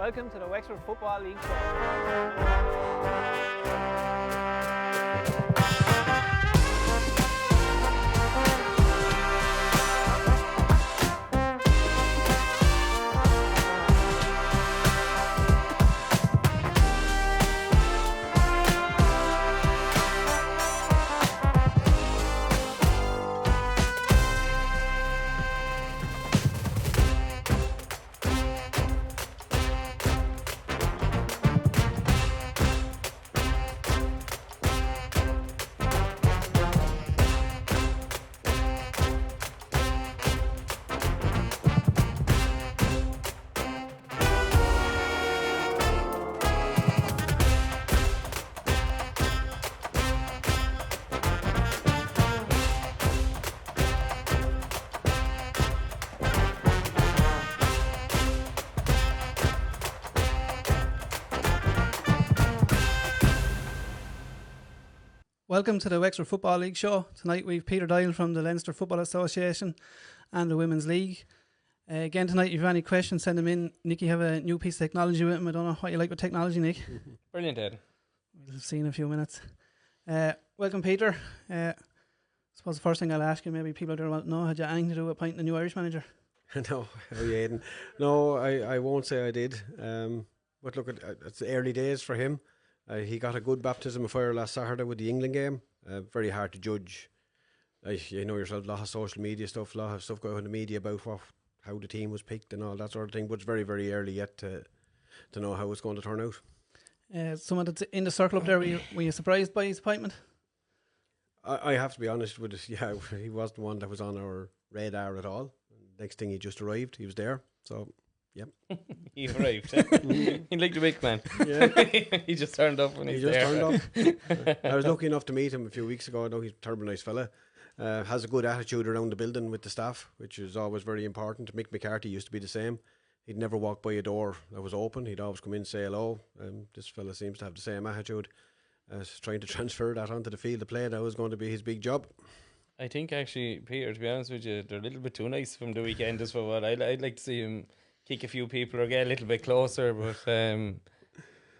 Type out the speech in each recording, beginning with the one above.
Welcome to the Wexford Football League Show. Welcome to the Wexford Football League Show. Tonight we've Peter Doyle from the Leinster Football Association and the Women's League. Again tonight, if you have any questions, send them in. Nick, you have a new piece of technology with him. I don't know what you like with technology, Nick. Brilliant, Ed. We'll see in a few minutes. Welcome, Peter. I suppose the first thing I'll ask you, maybe people out there want to know, had you anything to do with appointing the new Irish manager? No, how are you, Aidan? No, I won't say I did. But look, it's early days for him. He got a good baptism of fire last Saturday with the England game. Very hard to judge. You know yourself, a lot of social media stuff, a lot of stuff going on in the media about how the team was picked and all that sort of thing. But it's very, very early yet to know how it's going to turn out. Someone that's in the circle up there, were you surprised by his appointment? I have to be honest with it. Yeah, he wasn't one that was on our radar at all. Next thing, he just arrived. He was there. So, yeah. He arrived. He liked the big man. Yeah. He just turned up when he he's there. Turned up. I was lucky enough to meet him a few weeks ago. I know he's a terrible nice fella. Has a good attitude around the building with the staff, which is always very important. Mick McCarthy used to be the same. He'd never walk by a door that was open. He'd always come in and say hello. This fella seems to have the same attitude. Trying to transfer that onto the field of play now is going to be his big job. I think actually, Peter, to be honest with you, they're a little bit too nice from the weekend as for what I'd like to see him kick a few people or get a little bit closer, but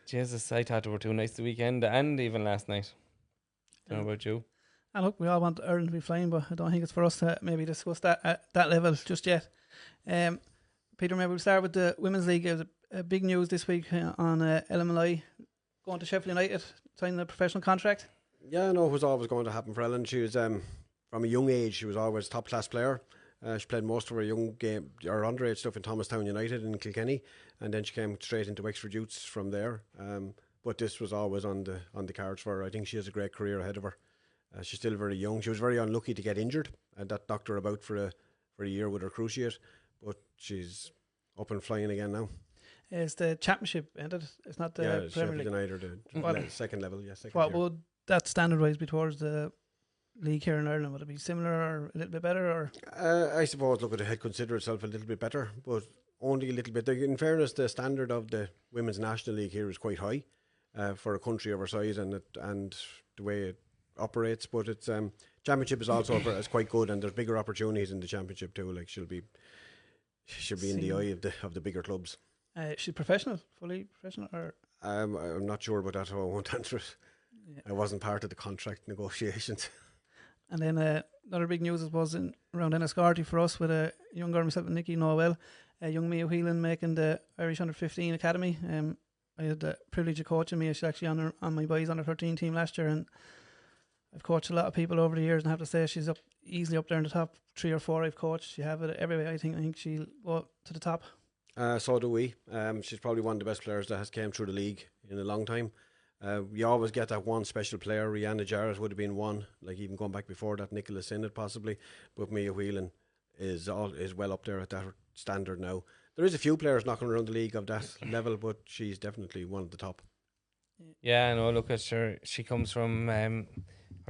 Jesus, I thought they were too nice the weekend and even last night. I don't know about you. And look, we all want Ireland to be flying, but I don't think it's for us to maybe discuss that at that level just yet. Peter, maybe we'll start with the Women's League. It was a big news this week on LMLI going to Sheffield United, signing a professional contract. Yeah, I know it was always going to happen for Ellen. She was from a young age, she was always a top class player. She played most of her young game or underage stuff in Thomastown United in Kilkenny, and then she came straight into Wexford Youths from there. But this was always on the cards for her. I think she has a great career ahead of her. She's still very young. She was very unlucky to get injured, and that knocked her about for a year with her cruciate. But she's up and flying again now. Is the championship ended? It's not the Premier League. United or the second level. Yeah, second. What would that standard-wise be towards the league here in Ireland? Would it be similar or a little bit better? Or I suppose, look, it had considered itself a little bit better, but only a little bit. In fairness, the standard of the Women's National League here is quite high for a country of our size and the way it operates. But it's championship is also is quite good, and there's bigger opportunities in the championship too. Like she'll be in the eye of the bigger clubs. She's professional, fully professional, or I'm not sure about that, so I won't answer it. Yeah. I wasn't part of the contract negotiations. And then another big news, I suppose, around Enniscorthy for us with a young girl, myself and Nicky Noel, young Mia Whelan making the Irish Under-15 Academy. I had the privilege of coaching Mia. She's actually on my boys Under-13 team last year, and I've coached a lot of people over the years, and I have to say she's easily up there in the top 3 or 4 I've coached. She have it every way. I think she'll go to the top. So do we. She's probably one of the best players that has came through the league in a long time. You always get that one special player. Rihanna Jarrett would have been one, like even going back before that, Nicola Sinnott possibly. But Mia Whelan is well up there at that standard now. There is a few players knocking around the league of that level, but she's definitely one of the top. Yeah, no, look at her. She comes from her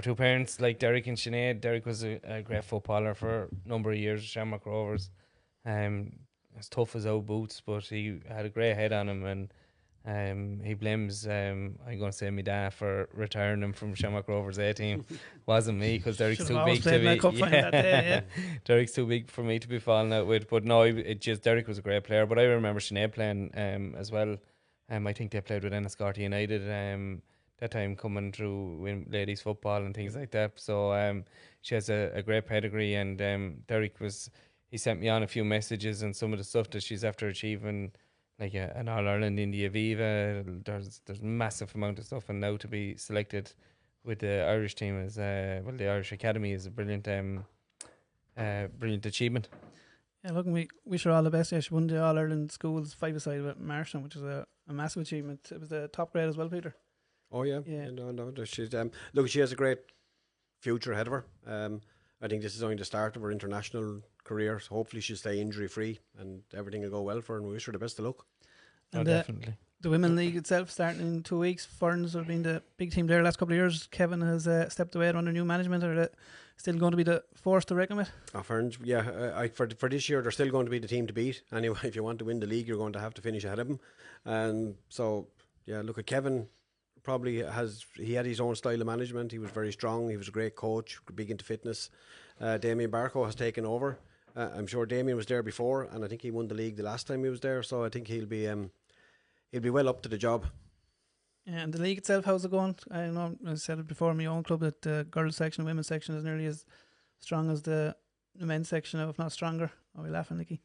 two parents, like Derek and Sinead. Derek was a great footballer for a number of years, Shamrock Rovers. As tough as old boots, but he had a great head on him, and He blames, I'm going to say my dad for retiring him from Shamrock Rovers A team. Wasn't me, because Derek's too big to be. Cup final that day, yeah. Derek's too big for me to be falling out with. But no, Derek was a great player. But I remember Sinead playing as well. I think they played with Enniscorthy United that time, coming through ladies football and things like that. So she has a great pedigree, and Derek he sent me on a few messages and some of the stuff that she's after achieving, like an All Ireland in the Aviva. There's massive amount of stuff, and now to be selected with the Irish team is the Irish Academy is a brilliant achievement. Yeah, look, we wish her all the best. Yeah, she won the All Ireland Schools 5-a-side with Marston, which is a massive achievement. It was the top grade as well, Peter. Oh yeah. No. She's look, she has a great future ahead of her. I think this is only the start of her international career. So hopefully she'll stay injury free and everything will go well for her. And we wish her the best of luck. And definitely. The Women League itself starting in 2 weeks. Ferns have been the big team there the last couple of years. Kevin has stepped away under new management. Are they still going to be the force to reckon with? Ferns, yeah. For this year, they're still going to be the team to beat. Anyway, if you want to win the league, you're going to have to finish ahead of them. And so, yeah, look at Kevin. Probably he had his own style of management. He was very strong. He was a great coach, big into fitness. Damien Barco has taken over. I'm sure Damien was there before, and I think he won the league the last time he was there. So I think he'll be well up to the job. Yeah, and the league itself, how's it going? I know I said it before, my own club, that the girls section, women's section is nearly as strong as the men's section, if not stronger. Are we laughing, Nicky?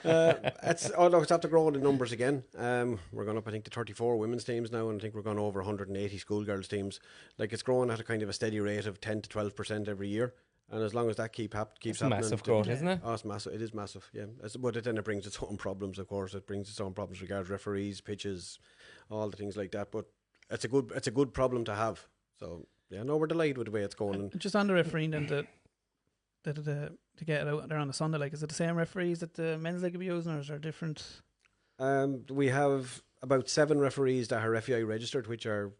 It's after growing the numbers again. We're going up, I think, to 34 women's teams now, and I think we're going over 180 schoolgirls teams. Like, it's growing at a kind of a steady rate of 10 to 12% every year, and as long as that keeps happening, massive growth, isn't it? Oh, it's massive. It is massive, yeah. But then it brings its own problems. Of course, it brings its own problems regards referees, pitches, all the things like that. But it's a good problem to have. So yeah, no, we're delighted with the way it's going. And just on the refereeing, then to get it out there on a Sunday, like, is it the same referees that the men's league will be using, or is there different? We have about 7 referees that are FEI registered, which are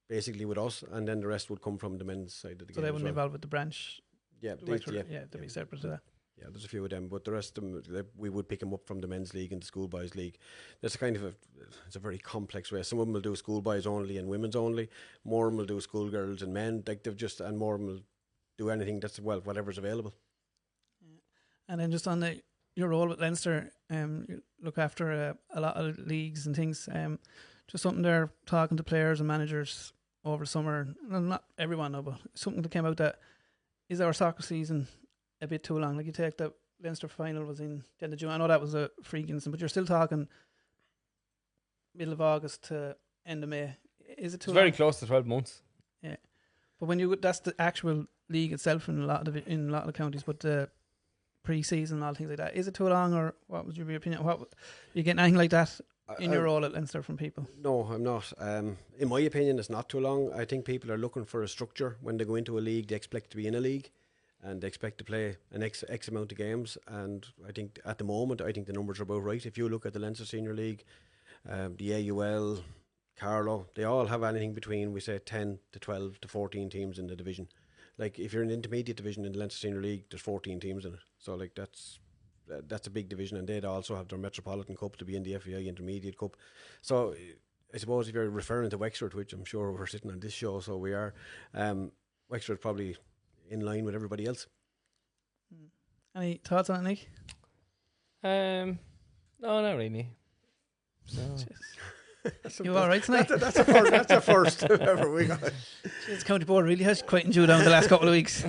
basically with us, and then the rest would come from the men's side of the game. So they wouldn't be involved with the branch. Yeah, they'd be separate to that. Yeah, there's a few of them, but the rest of them, we would pick them up from the men's league and the schoolboys league. There's it's a very complex way. Some of them will do schoolboys only and women's only. More of them will do schoolgirls and men. Like, and more of them will do anything that's, whatever's available. Yeah. And then just on your role with Leinster, you look after a lot of leagues and things. Just something there, talking to players and managers over the summer. Well, not everyone, no, but something that came out that is our soccer season a bit too long. Like, you take that Leinster final was in the end of June. I know that was a freak incident, but you're still talking middle of August to end of May. Is it too long? Very close to 12 months. Yeah, but that's the actual league itself in a lot of the counties. But the pre-season and all things like that, is it too long, or what would your opinion? What you getting anything like that in your role at Leinster from people? No, I'm not. In my opinion, it's not too long. I think people are looking for a structure when they go into a league. They expect to be in a league, and they expect to play an X amount of games. And I think at the moment, the numbers are about right. If you look at the Leinster Senior League, the AUL, Carlow, they all have anything between, we say, 10 to 12 to 14 teams in the division. Like, if you're in the intermediate division in the Leinster Senior League, there's 14 teams in it. So, like, that's a big division, and they'd also have their Metropolitan Cup to be in the FEI Intermediate Cup. So I suppose if you're referring to Wexford, which I'm sure we're sitting on this show, so we are, Wexford probably in line with everybody else. Any thoughts on it, Nick? No, not really. So. You all right tonight? That's a first ever we got. The county board really has quietened you down the last couple of weeks.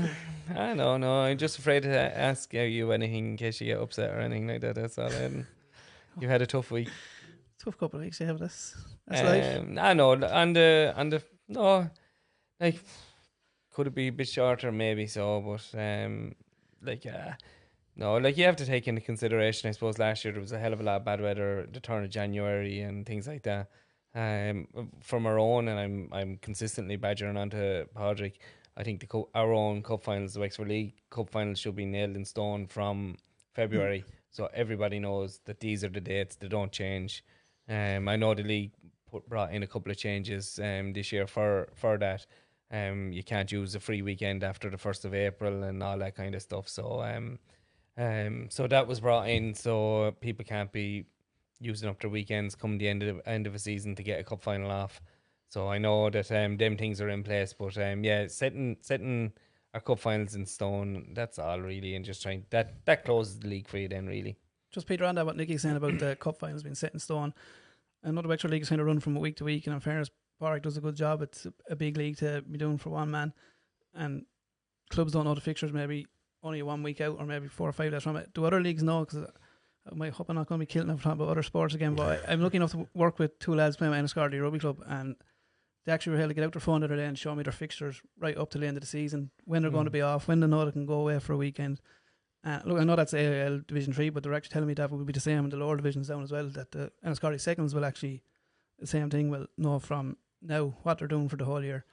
I know, no. I'm just afraid to ask you anything in case you get upset or anything like that. That's all. You had a tough week. Tough couple of weeks. You have this. That's life. I know, and the no, like, could it be a bit shorter? Maybe so, but no, like, you have to take into consideration, I suppose, last year there was a hell of a lot of bad weather, the turn of January and things like that. From our own, and I'm consistently badgering onto Padraig, I think our own cup finals, the Wexford League Cup finals, should be nailed in stone from February, so everybody knows that these are the dates, they don't change. I know the league brought in a couple of changes this year for that. You can't use a free weekend after the 1st of April and all that kind of stuff. So so that was brought in, so people can't be using up their weekends come the end of a season to get a cup final off. So I know that them things are in place, but setting our cup finals in stone, that's all really, and just trying that closes the league for you then really. Just Peter, on that, what Nicky's saying about the cup finals being set in stone. I know the Wexford League is kind of run from week to week, and in fairness, Warwick does a good job. It's a big league to be doing for one man, and clubs don't know the fixtures maybe only 1 week out or maybe 4 or 5 days from it. Do other leagues know? Because I hope I'm not going to be killing them for talking about other sports again, but I'm lucky enough to work with 2 lads playing at Enniscorthy Rugby Club, and they actually were able to get out their phone the other day and show me their fixtures right up to the end of the season, when they're going to be off, when they know they can go away for a weekend. Look, I know that's AIL Division 3, but they're actually telling me that will be the same in the lower divisions down as well, that the Enniscorthy seconds will actually, the same thing, will know from now what they're doing for the whole year.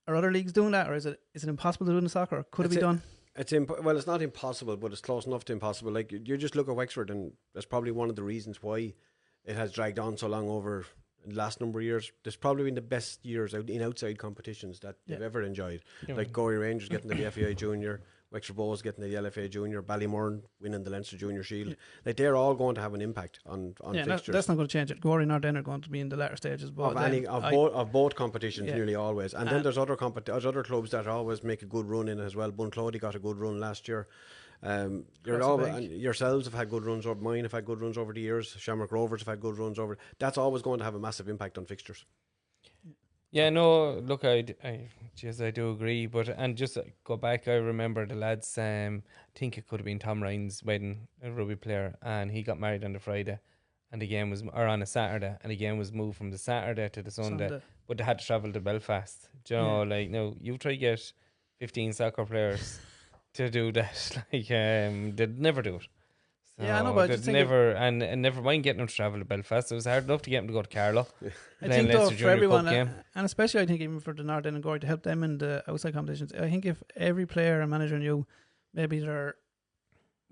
Are other leagues doing that, or is it impossible to do in the soccer, or could it be done? Well, it's not impossible, but it's close enough to impossible. Like, you just look at Wexford, and that's probably one of the reasons why it has dragged on so long over the last number of years. There's probably been the best years in outside competitions that they've ever enjoyed. Like Gorey Rangers getting the FAI Junior, Wexford Bows getting the LFA Junior, Ballymurn winning the Leinster Junior Shield. Like, they're all going to have an impact on fixtures. That's not going to change it. Gorey and Arden are going to be in the latter stages of both competitions, nearly always. And then there's other clubs that always make a good run in it as well. Bunclody got a good run last year. Yourselves have had good runs over. Mine have had good runs over the years. Shamrock Rovers have had good runs over. That's always going to have a massive impact on fixtures. Yeah, no, look, I do agree, but and just go back, I remember the lads, I think it could have been Tom Ryan's wedding, a rugby player, and he got married on the Friday, and the game was, or on a Saturday, and the game was moved from the Saturday to the Sunday. But they had to travel to Belfast. Do you know, like, no, you try to get 15 soccer players to do that, like, they'd never do it. So I know, but they'd never, and never mind getting them to travel to Belfast. It was hard enough to get them to go to Carlow. I think though, for everyone, and especially I think even for the Northern and Gorey, to help them in the outside competitions, I think if every player and manager knew maybe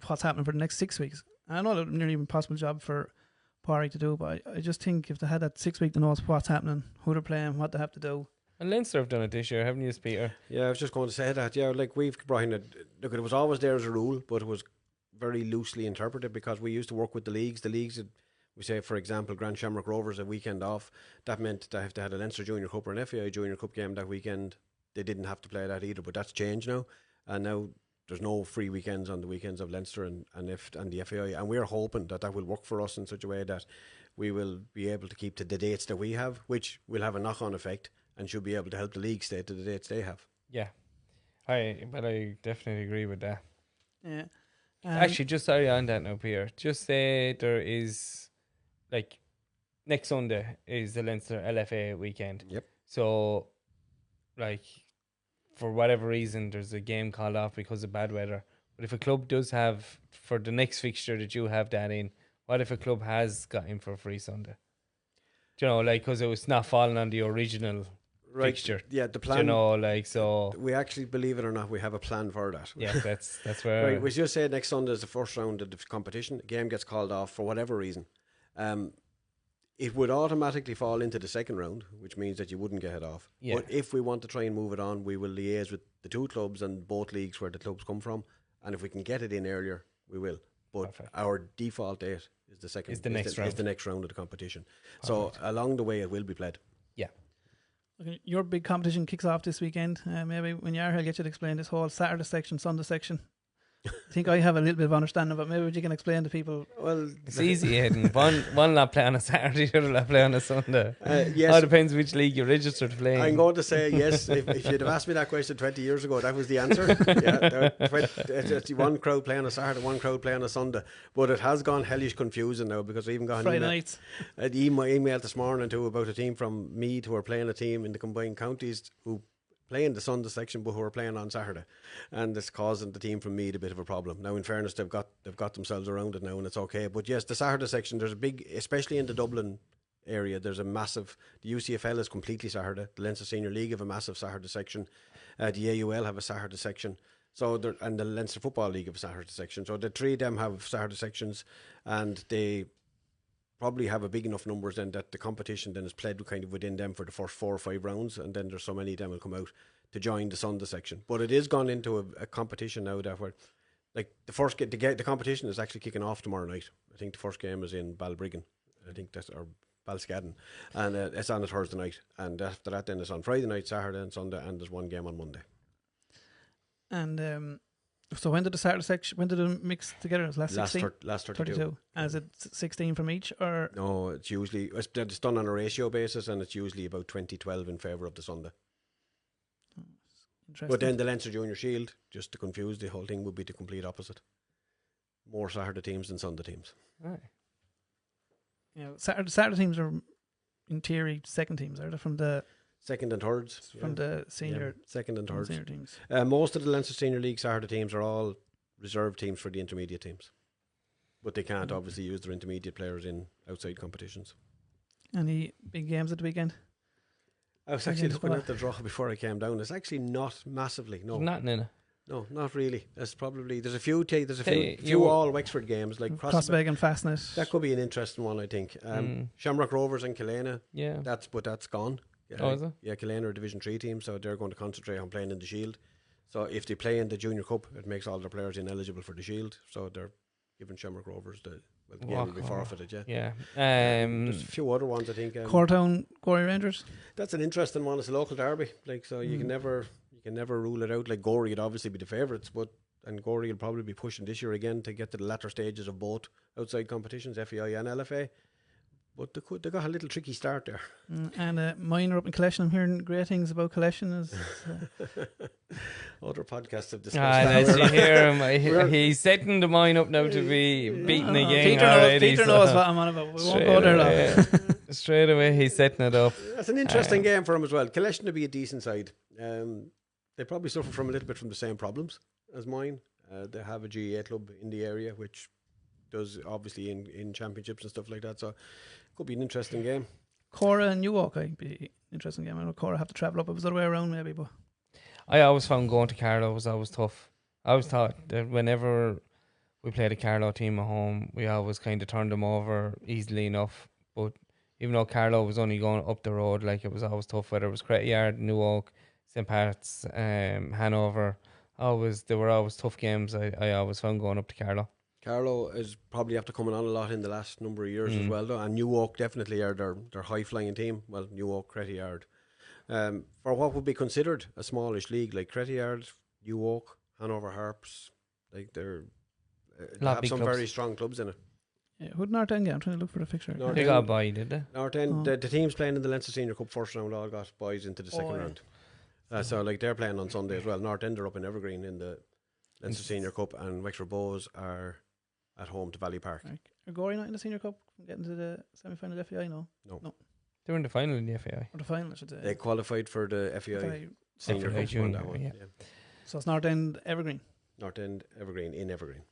what's happening for the next 6 weeks. I know it's nearly impossible job for Parry to do, but I just think if they had that 6 week to know what's happening, who they're playing, what they have to do. And Leinster have done it this year, haven't you, Peter? Yeah, I was just going to say that. Yeah, like, we've brought in look, it was always there as a rule, but it was very loosely interpreted because we used to work with the leagues. The leagues, we say, for example, Grand Shamrock Rovers a weekend off. That meant that if they had a Leinster Junior Cup or an FAI Junior Cup game that weekend, they didn't have to play that either. But that's changed now, and now there's no free weekends on the weekends of Leinster and the FAI, and we're hoping that will work for us in such a way that we will be able to keep to the dates that we have, which will have a knock-on effect and should be able to help the league stay to the dates they have. Yeah, I definitely agree with that. Yeah. Actually, just sorry on that now, Peter. Just say there is, like, next Sunday is the Leinster LFA weekend. Yep. So, like, for whatever reason, there's a game called off because of bad weather. But if a club does have, for the next fixture that you have that in, what if a club has got in for a free Sunday? Do you know, like, because it was not falling on the original fixture. Yeah, the plan. Do you know, like, so we actually, believe it or not, we have a plan for that. Yeah, that's where. Right, we just say next Sunday is the first round of the competition. The game gets called off for whatever reason. It would automatically fall into the second round, which means that you wouldn't get it off. Yeah. But if we want to try and move it on, we will liaise with the 2 clubs and both leagues where the clubs come from, and if we can get it in earlier, we will. But our default date is the next round of the competition. Perfect. So along the way, it will be played. Yeah. Okay, your big competition kicks off this weekend. Maybe when you're here, I'll get you to explain this whole Saturday section, Sunday section. I think I have a little bit of understanding, but maybe you can explain to people. Well, it's easy, Aidan. One lap play on a Saturday, the other lap play on a Sunday. Yes. It depends which league you're registered to play. I'm going to say yes. If you'd have asked me that question 20 years ago, that was the answer. It's one crowd play on a Saturday, one crowd play on a Sunday. But it has gone hellish confusing now because we've even got Friday nights. An email this morning too about a team from Meath who are playing a team in the combined counties who play in the Sunday section but who are playing on Saturday, and it's causing the team from Meath a bit of a problem. Now in fairness, they've got themselves around it now and it's okay, but yes, the Saturday section, there's a big, especially in the Dublin area, there's a massive, the UCFL is completely Saturday, the Leinster Senior League have a massive Saturday section, the AUL have a Saturday section, and the Leinster Football League have a Saturday section, so the 3 of them have Saturday sections, and they probably have a big enough numbers then that the competition then is played kind of within them for the first 4 or 5 rounds, and then there's so many of them will come out to join the Sunday section. But it is gone into a competition now that where like the first the competition is actually kicking off tomorrow night. I think the first game is in Balbriggan. I think that's or Balscadden, and it's on a Thursday night. And after that, then it's on Friday night, Saturday, and Sunday, and there's one game on Monday. And so when did the Saturday section? When did it mix together? It was last 16? Last 32. And is it 16 from each, or no? It's usually it's done on a ratio basis, and it's usually about 20-12 in favour of the Sunday. But then the Leinster Junior Shield, just to confuse the whole thing, would be the complete opposite. More Saturday teams than Sunday teams. Right. Yeah, Saturday teams are in theory second teams, are they, from the second and thirds from the senior second and thirds senior teams? Most of the Leinster Senior League Saturday teams are all reserve teams for the intermediate teams, but they can't obviously use their intermediate players in outside competitions. Any big games at the weekend? I was actually looking at the draw before I came down. It's actually not massively. No, There's nothing in it. No, not really. There's a few all Wexford games like Crossbeg and Fastnet. That could be an interesting one, I think. Shamrock Rovers and Killarney. Yeah, that's gone. Oh, is it? Yeah, Killarney are a Division 3 team, so they're going to concentrate on playing in the Shield. So if they play in the Junior Cup, it makes all their players ineligible for the Shield. So they're giving Shamrock Rovers the game will be forfeited. Yeah. There's a few other ones, I think. Cortown, Gorey Rangers. That's an interesting one. It's a local derby, like so you can never rule it out. Like Gorey would obviously be the favourites, and Gorey will probably be pushing this year again to get to the latter stages of both outside competitions, FEI and LFA. But they got a little tricky start there. And Minor up in Collection. I'm hearing great things about Collection. Other podcasts have discussed that. As you hear him, he's setting the mine up now to be beaten again. Peter knows what I'm on about. We won't go there now. Straight away, he's setting it up. That's an interesting game for him as well. Collection to be a decent side. They probably suffer from a little bit from the same problems as mine. They have a GAA club in the area, which does obviously in championships and stuff like that. So it could be an interesting game. Cora and Newark, I think, be an interesting game. I know Cora have to travel up. It was the other way around, maybe, but I always found going to Carlow was always tough. I always thought that whenever we played a Carlow team at home, we always kind of turned them over easily enough. But even though Carlow was only going up the road, like it was always tough. Whether it was Cretty Yard, Newark, St. Pat's, Hanover, they were always tough games. I always found going up to Carlow. Carlow is probably after coming on a lot in the last number of years as well, though. And Newark definitely are their high flying team. Well, Newark, Cretty Yard. For what would be considered a smallish league, like Cretty Yard, Newark, Hanover Harps, like they have some very strong clubs in it. Yeah, who did North End get? I'm trying to look for the fixture. They got a bye, did they? North End, the teams playing in the Leinster Senior Cup first round all got boys into the second round. So like they're playing on Sunday as well. North End are up in Evergreen in the Leinster Senior Cup, and Wexford Bows are at home to Valley Park. Are Gorey not in the Senior Cup getting to the semi-final of the FEI? No. They were in the final in the FEI. Or the final, I should say. They qualified for the FEI Senior Cup. Junior, yeah. So it's North End Evergreen. North End Evergreen in Evergreen.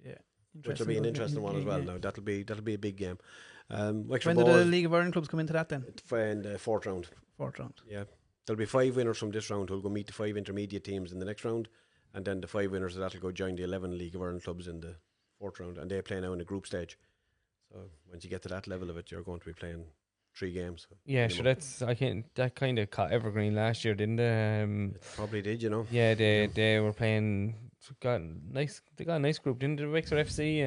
Yeah. Which will be an interesting one as well. Now that'll be a big game. When do the League of Ireland clubs come into that then? In the fourth round. Yeah. There'll be 5 winners from this round who'll go meet the 5 intermediate teams in the next round, and then the 5 winners of that will go join the 11 League of Ireland clubs in the fourth round, and they play now in a group stage. So once you get to that level of it, you're going to be playing 3 games. Yeah, sure. That kind of caught Evergreen last year, didn't they? It probably did, you know. Yeah, they were playing. They got a nice group, didn't they? Wexford FC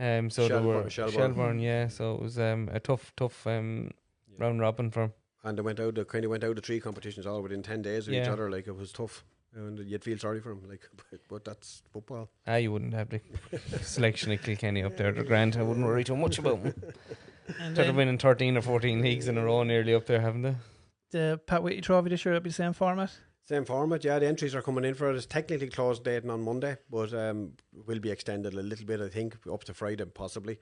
and so they were Shelbourne. Yeah, so it was a tough round robin for them. And they went out the 3 competitions all within 10 days of each other. Like, it was tough. And you'd feel sorry for them, like, but that's football. You wouldn't have the selection of Kilkenny up there. They're grand. I wouldn't worry too much about them. They're winning 13 or 14 leagues in a row nearly up there, haven't they? The Pat Whitty Trophy this year will be the same format? Same format, yeah. The entries are coming in for it. It's technically closed dating on Monday, but will be extended a little bit, I think, up to Friday possibly.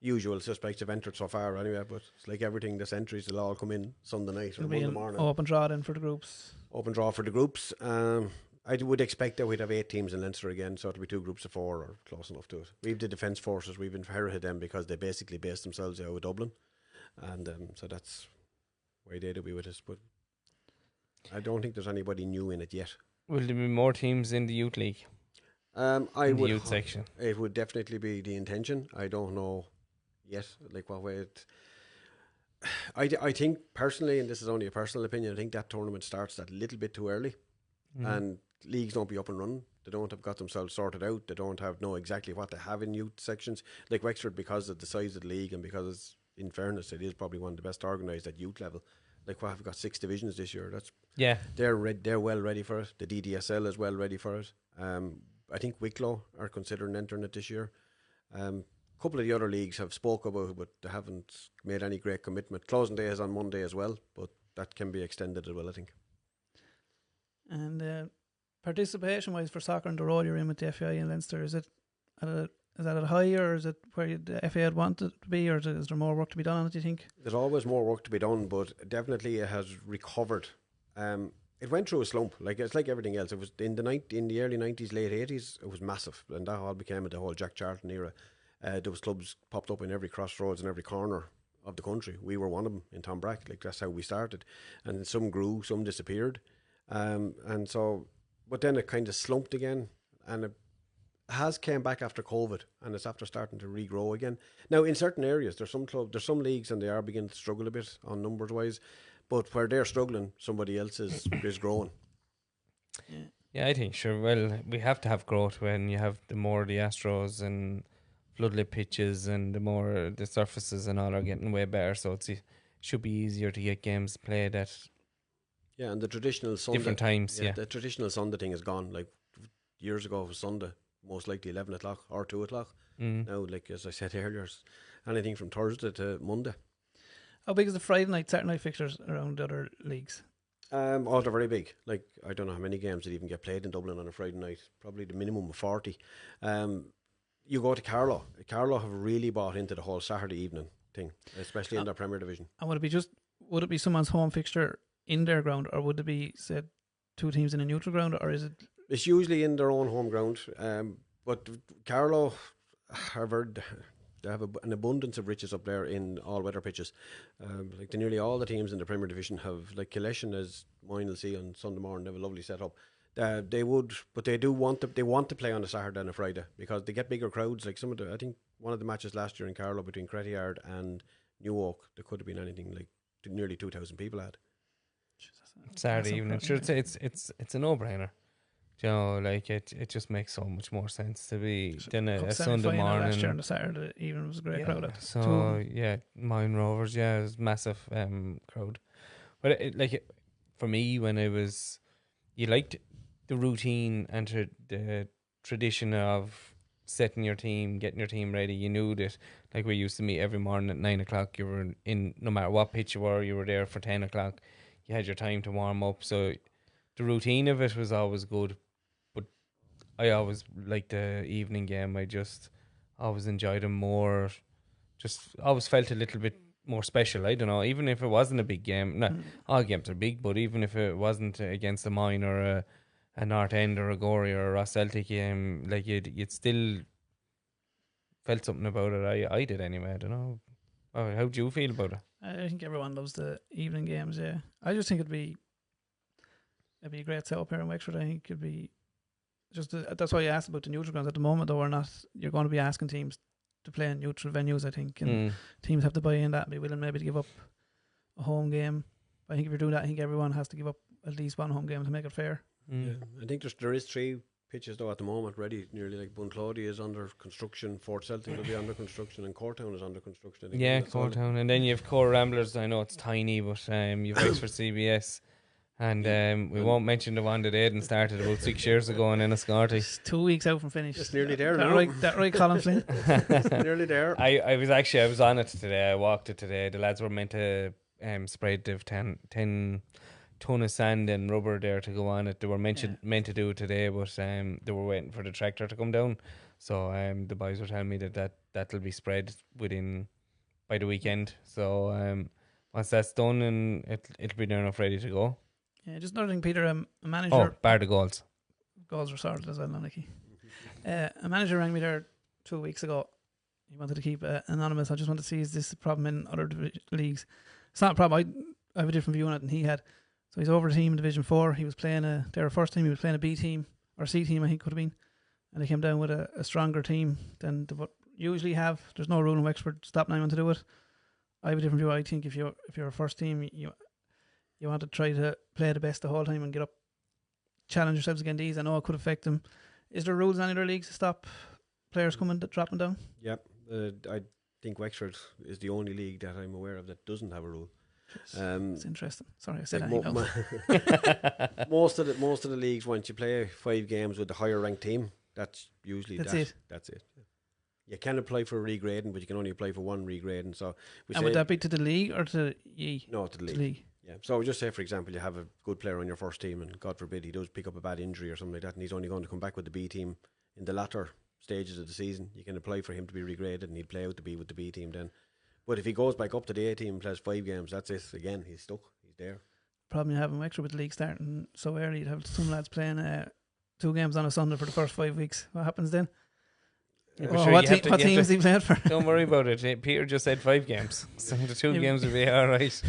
Usual suspects have entered so far anyway, but it's like everything, this entries will all come in Sunday night or Monday morning. Open draw then for the groups. Open draw for the groups. I would expect that we'd have 8 teams in Leinster again, so it'll be 2 groups of 4 or close enough to it. We've the Defence Forces, we've inherited them because they basically based themselves out of Dublin, and so that's why they'd be with us. But I don't think there's anybody new in it yet. Will there be more teams in the youth league? The youth section. It would definitely be the intention. I don't know yet, like what way it. I think personally, and this is only a personal opinion, I think that tournament starts that little bit too early, and leagues don't be up and running. They don't have got themselves sorted out. They don't know exactly what they have in youth sections. Like Wexford, because of the size of the league and because it's, in fairness, it is probably one of the best organised at youth level. Like, what have we got 6 divisions this year? They're well ready for it. The DDSL is well ready for it. I think Wicklow are considering entering it this year. A couple of the other leagues have spoke about it, but they haven't made any great commitment. Closing day is on Monday as well, but that can be extended as well, I think. And participation-wise for soccer on the road, you're in with the FAI in Leinster. Is that at a high, or is it where the FAI would want it to be, or is there more work to be done on it, do you think? There's always more work to be done, but definitely it has recovered. It went through a slump. Like, it's like everything else. It was in the early 90s, late 80s, it was massive, and that all became the whole Jack Charlton era. There was clubs popped up in every crossroads and every corner of the country. We were one of them in Tombrack. Like, that's how we started. And some grew, some disappeared. But then it kind of slumped again, and it has came back after COVID, and it's after starting to regrow again. Now, in certain areas, there's some leagues, and they are beginning to struggle a bit on numbers wise, but where they're struggling, somebody else is growing. Yeah, I think sure. Well, we have to have growth when you have the more the Astros and floodlit pitches, and the more the surfaces and all are getting way better. So it should be easier to get games played at. Yeah, and the traditional Sunday different times. Yeah, the traditional Sunday thing is gone. Like, years ago, it was Sunday, most likely 11 o'clock or 2 o'clock. Now, like as I said earlier, it's anything from Thursday to Monday. How big is the Friday night, Saturday night fixtures around the other leagues? They're very big. Like, I don't know how many games that even get played in Dublin on a Friday night. Probably the minimum of 40. You go to Carlow. Carlow have really bought into the whole Saturday evening thing, especially in their Premier Division. And would it be someone's home fixture in their ground, or would it be, said, 2 teams in a neutral ground, or is it? It's usually in their own home ground. But Carlow they have an abundance of riches up there in all weather pitches. Like, nearly all the teams in the Premier Division have, like Killeshan, as mine will see on Sunday morning, they have a lovely setup. They want to play on a Saturday and a Friday because they get bigger crowds. Like I think one of the matches last year in Carlow between Crettyard and New Oak, there could have been anything like nearly 2,000 people had. Saturday evening, sure. It's a no-brainer. You know, like it just makes so much more sense to be than a Sunday morning. Last year on the Saturday evening was a great crowd. So Mine Rovers, it was massive crowd. But for me, when you liked the routine and the tradition of setting your team, getting your team ready. You knew that, like, we used to meet every morning at 9 o'clock. You were in, no matter what pitch you were there for 10 o'clock. You had your time to warm up. So the routine of it was always good. But I always liked the evening game. I just always enjoyed them more. Just always felt a little bit more special. I don't know, even if it wasn't a big game. No, all games are big, but even if it wasn't against a Mine or a North End or a Gorey or a Ross Celtic game, like you'd still felt something about it. I did anyway. I don't know. How do you feel about it? I think everyone loves the evening games. Yeah, I just think it'd be a great setup here in Wexford. I think it'd be just that's why you asked about the neutral grounds. At the moment, though, you're going to be asking teams to play in neutral venues, I think, and teams have to buy in that and be willing maybe to give up a home game. But I think if you're doing that, I think everyone has to give up at least one home game to make it fair. Yeah, I think there is 3 pitches though at the moment ready. Nearly, like Bunclody is under construction, Fort Celtic will be under construction, and Courtown is under construction. Yeah, Courtown, and then you have Core Ramblers. I know it's tiny, but you've Wexford CBS. And we won't mention the one that Aidan started about 6 years ago in Enniscorthy. It's 2 weeks out from finish. It's nearly there now. That right, Colin Flynn? It's nearly there. I was on it today. I walked it today. The lads were meant to spread 10 ton of sand and rubber there to go on it. They were meant to do it today, but they were waiting for the tractor to come down. So the boys were telling me that'll be spread by the weekend. So once that's done, and it'll be there enough ready to go. Yeah, just another thing, Peter. A manager. Oh, bar the goals. Goals were sorted as well, Nicky. A manager rang me there 2 weeks ago. He wanted to keep anonymous. I just want to see, is this a problem in other leagues? It's not a problem. I have a different view on it than he had. So he's over a team in Division 4. He was playing their first team. He was playing a B team or C team, I think it could have been. And they came down with a stronger team than they usually have. There's no rule in Wexford stopping anyone to do it. I have a different view. I think if you're a first team, you want to try to play the best the whole time and get up challenge yourselves against these. I know it could affect them. Is there rules in any other leagues to stop players dropping down? Yep. I think Wexford is the only league that I'm aware of that doesn't have a rule. It's interesting. Sorry, I said like that. Most of the leagues, once you play 5 games with the higher ranked team, that's usually it. That's it. You can apply for regrading, but you can only apply for one regrading. So, would that be to the league or to ye? No, to the league. Yeah. So just say, for example, you have a good player on your first team, and God forbid he does pick up a bad injury or something like that, and he's only going to come back with the B team in the latter stages of the season. You can apply for him to be regraded, and he'd play out to be with the B team then. But if he goes back up to the A team and plays 5 games, that's it. Again, he's stuck. He's there. Problem you have in Wexford with the league starting so early, you'd have some lads playing 2 games on a Sunday for the first 5 weeks. What happens then? What team is he playing for? Don't worry about it. Peter just said 5 games, so the 2 games will be all right.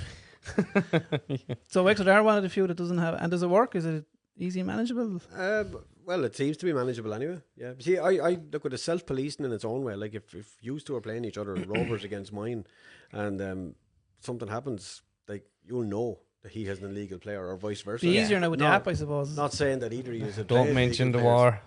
So Wexford are one of the few that doesn't have. And does it work? Is it easy manageable? Well, it seems to be manageable anyway. Yeah. See, I look at it self-policing in its own way. Like if you two are playing each other, Rovers against mine, and something happens, like you'll know that he has an illegal player or vice versa. Be easier now with the app, I suppose. Not saying that either of you have Don't mention the war.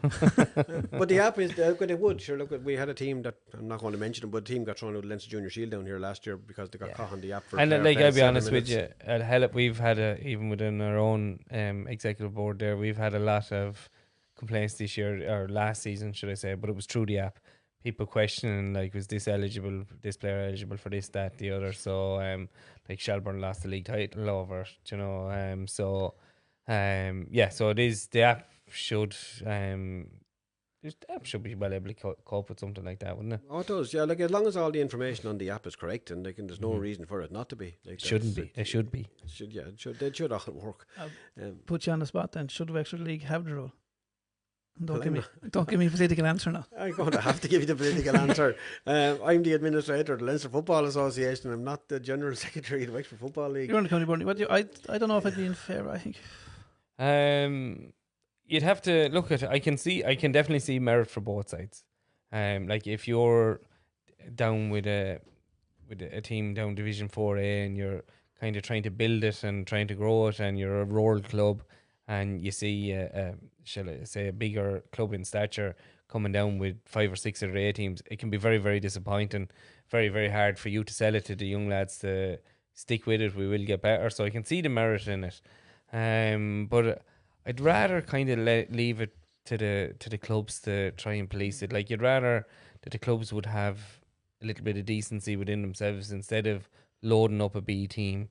But the app is it would. Sure, look, we had a team that I'm not going to mention them, but a team got thrown out of the Leinster Junior Shield down here last year because they got caught on the app for. And like I'll be honest with you, at Hellip we've had even within our own executive board there, we've had a lot of complaints this year or last season, should I say? But it was through the app. People questioning like, was this player eligible for this, that, the other? So like Shelbourne lost the league title over it, you know. So it is, the app should be well able to cope with something like that, wouldn't it? Oh, it does. Yeah, like as long as all the information on the app is correct, and like, and there's no reason for it not to be. Like, it shouldn't be. It should be. It should all work. Put you on the spot then. Should Wexford League have the rule? Don't give me a political answer now. I'm going to have to give you the political answer. I'm the administrator of the Leinster Football Association. I'm not the general secretary of the Wexford Football League. You're on the county board. I don't know if I'd be in favour. I think you'd have to look at it. I can definitely see merit for both sides. Like if you're down with a team down Division 4A and you're kind of trying to build it and trying to grow it, and you're a rural club, and you see shall I say a bigger club in stature coming down with 5 or 6 other A teams, it can be very, very disappointing. Very, very hard for you to sell it to the young lads to stick with it. We will get better. So I can see the merit in it. But I'd rather kind of leave it to the clubs to try and police it. Like, you'd rather that the clubs would have a little bit of decency within themselves instead of loading up a B team.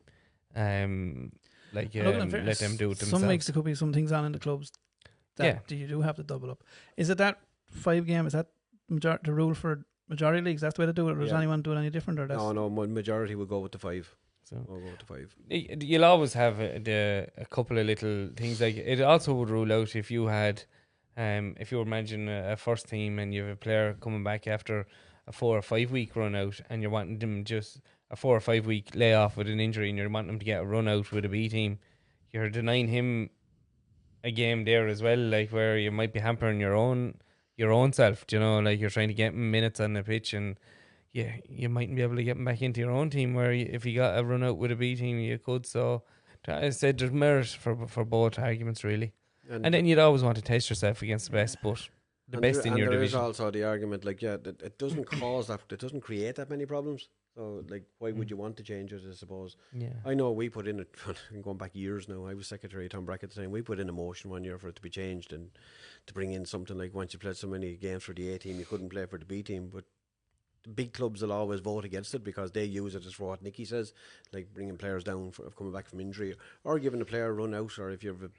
Let them do it themselves. Some weeks there could be some things on in the clubs that you do have to double up. Is it that 5 game? Is that the rule for majority leagues? That's the way to do it, or does anyone do it any different? Or no, majority will go with the 5. So we'll go with the 5. You'll always have a couple of little things. Like, it also would rule out if you had, if you were managing a first team and you have a player coming back after a 4 or 5 week run out, and you're wanting them just a 4 or 5 week layoff with an injury, and you're wanting them to get a run out with a B team, you're denying him a game there as well, like where you might be hampering your own self, you know, like you're trying to get him minutes on the pitch, and you mightn't be able to get him back into your own team, where if you got a run out with a B team you could. So I said there's merit for both arguments really, and then you'd always want to test yourself against the best, but the best in your division. There is also the argument, like, it doesn't cause that, it doesn't create that many problems. So, like, why would you want to change it, I suppose? Yeah. I know we put in it, going back years now, I was secretary of Tom Brackett at the time, we put in a motion one year for it to be changed and to bring in something like, once you played so many games for the A team, you couldn't play for the B team. But the big clubs will always vote against it because they use it as for what Nicky says, like bringing players down for coming back from injury, or giving a player a run out, or if you have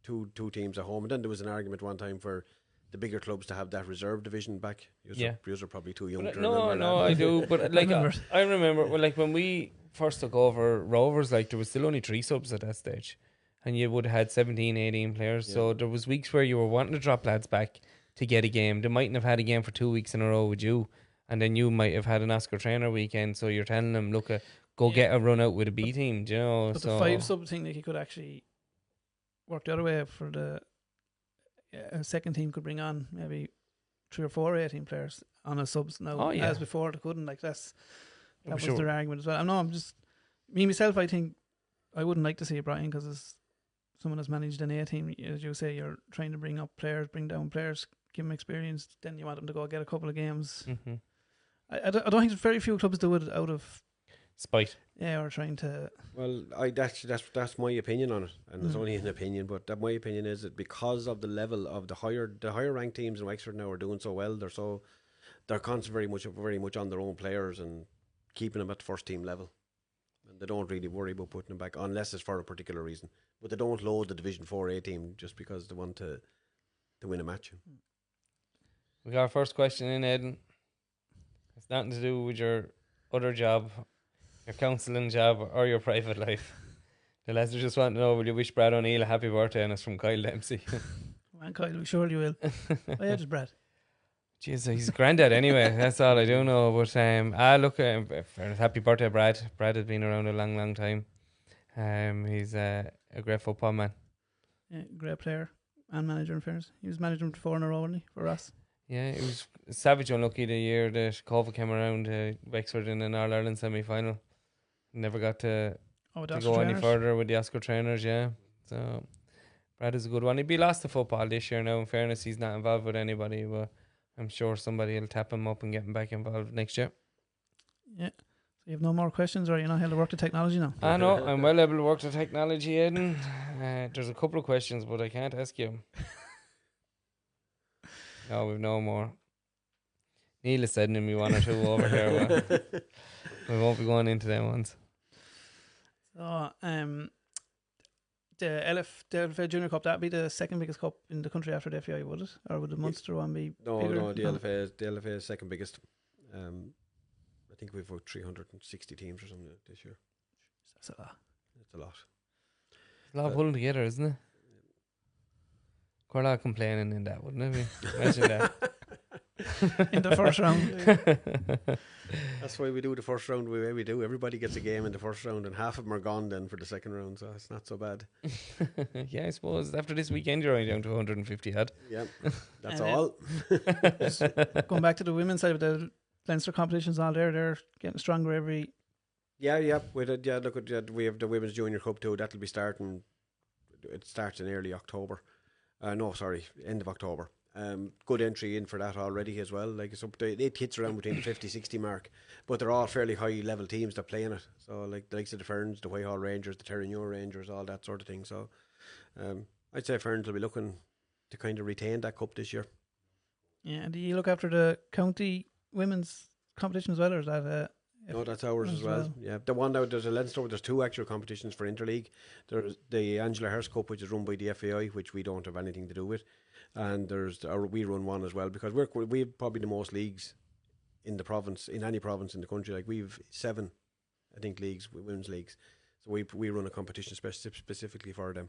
two teams at home. And then there was an argument one time for the bigger clubs to have that reserve division back. You're probably too young to remember. No, I do. But like I remember like when we first took over Rovers, like there was still only 3 subs at that stage, and you would have had 17, 18 players. Yeah. So there was weeks where you were wanting to drop lads back to get a game. They mightn't have had a game for 2 weeks in a row with you, and then you might have had an Oscar Trainer weekend. So you're telling them, look, go get a run out with a B team. Do you know? But the 5 sub thing, like, you could actually work the other way for the. A second team could bring on maybe 3 or 4 A team players on a subs now. As before they couldn't. Like, that was their argument as well. I know. Me myself, I think I wouldn't like to see it, Brian, because it's someone that's managed an A team, as you say, you're trying to bring up players, bring down players, give them experience. Then you want them to go get a couple of games. Mm-hmm. I don't think very few clubs do it out of spite. Yeah, or trying to. Well, that's my opinion on it, and it's only an opinion. But that my opinion is that because of the level of the higher ranked teams in Wexford now are doing so well, they're concentrating very much on their own players and keeping them at the first team level. And they don't really worry about putting them back unless it's for a particular reason. But they don't load the Division 4A team just because they want to win a match. We got our first question in, Aidan. It's nothing to do with your other job, your counselling job, or your private life. The lads just want to know, will you wish Brad O'Neill a happy birthday? And it's from Kyle Dempsey. Man, Kyle, we surely will. Oh yeah, just Brad. Jeez, he's granddad anyway. That's all I do know. But look, happy birthday, Brad. Brad has been around a long, long time. He's a great football man. Yeah, great player and manager in fairness. He was manager for 4 in a row, wasn't he, for us? Yeah, it was savage unlucky the year that COVID came around Wexford in an All-Ireland semi-final. Never got to go any further with the Oscar trainers, yeah. So Brad is a good one. He'd be lost to football this year now. In fairness, he's not involved with anybody, but I'm sure somebody will tap him up and get him back involved next year. Yeah. So you have no more questions, or you're not able to work the technology now? I know, I'm well able to work the technology, Aidan. There's a couple of questions, but I can't ask you. No, we've no more. Neil is sending me one or two over here. But we won't be going into them ones. So, the LFA Junior Cup, that'd be the second biggest cup in the country after the FAI, would it? Or would the Munster one be bigger? No, the LFA is second biggest. I think we've about 360 teams or something this year. That's a lot. It's a lot. It's a lot pulling together, isn't it? Quite a lot of complaining in that, wouldn't it? Imagine that. In the first round. That's why we do the first round the way we do. Everybody gets a game in the first round, and half of them are gone then for the second round, so it's not so bad. Yeah, I suppose after this weekend you're only down to 150 odd. Yeah, that's all. Going back to the women's side of the Leinster competitions, all they're getting stronger every. Yeah. We have the Women's Junior Cup too. That'll be starting. It starts in early October. End of October. Good entry in for that already as well. Like it's up to 8 kids around between the 50-60 mark, but they're all fairly high level teams that play in it. So like the likes of the Ferns, the Whitehall Rangers, the Terranure Rangers, all that sort of thing. So I'd say Ferns will be looking to kind of retain that cup this year. Yeah, and do you look after the county women's competition as well, or is that? No, that's ours as well. Yeah, the one now there's a Leinster. There's 2 actual competitions for Interleague. There's the Angela Hurst Cup, which is run by the FAI, which we don't have anything to do with, and we run one as well because we've probably the most leagues in the province, in any province in the country. Like we've 7, I think, leagues, women's leagues. So we run a competition specifically for them.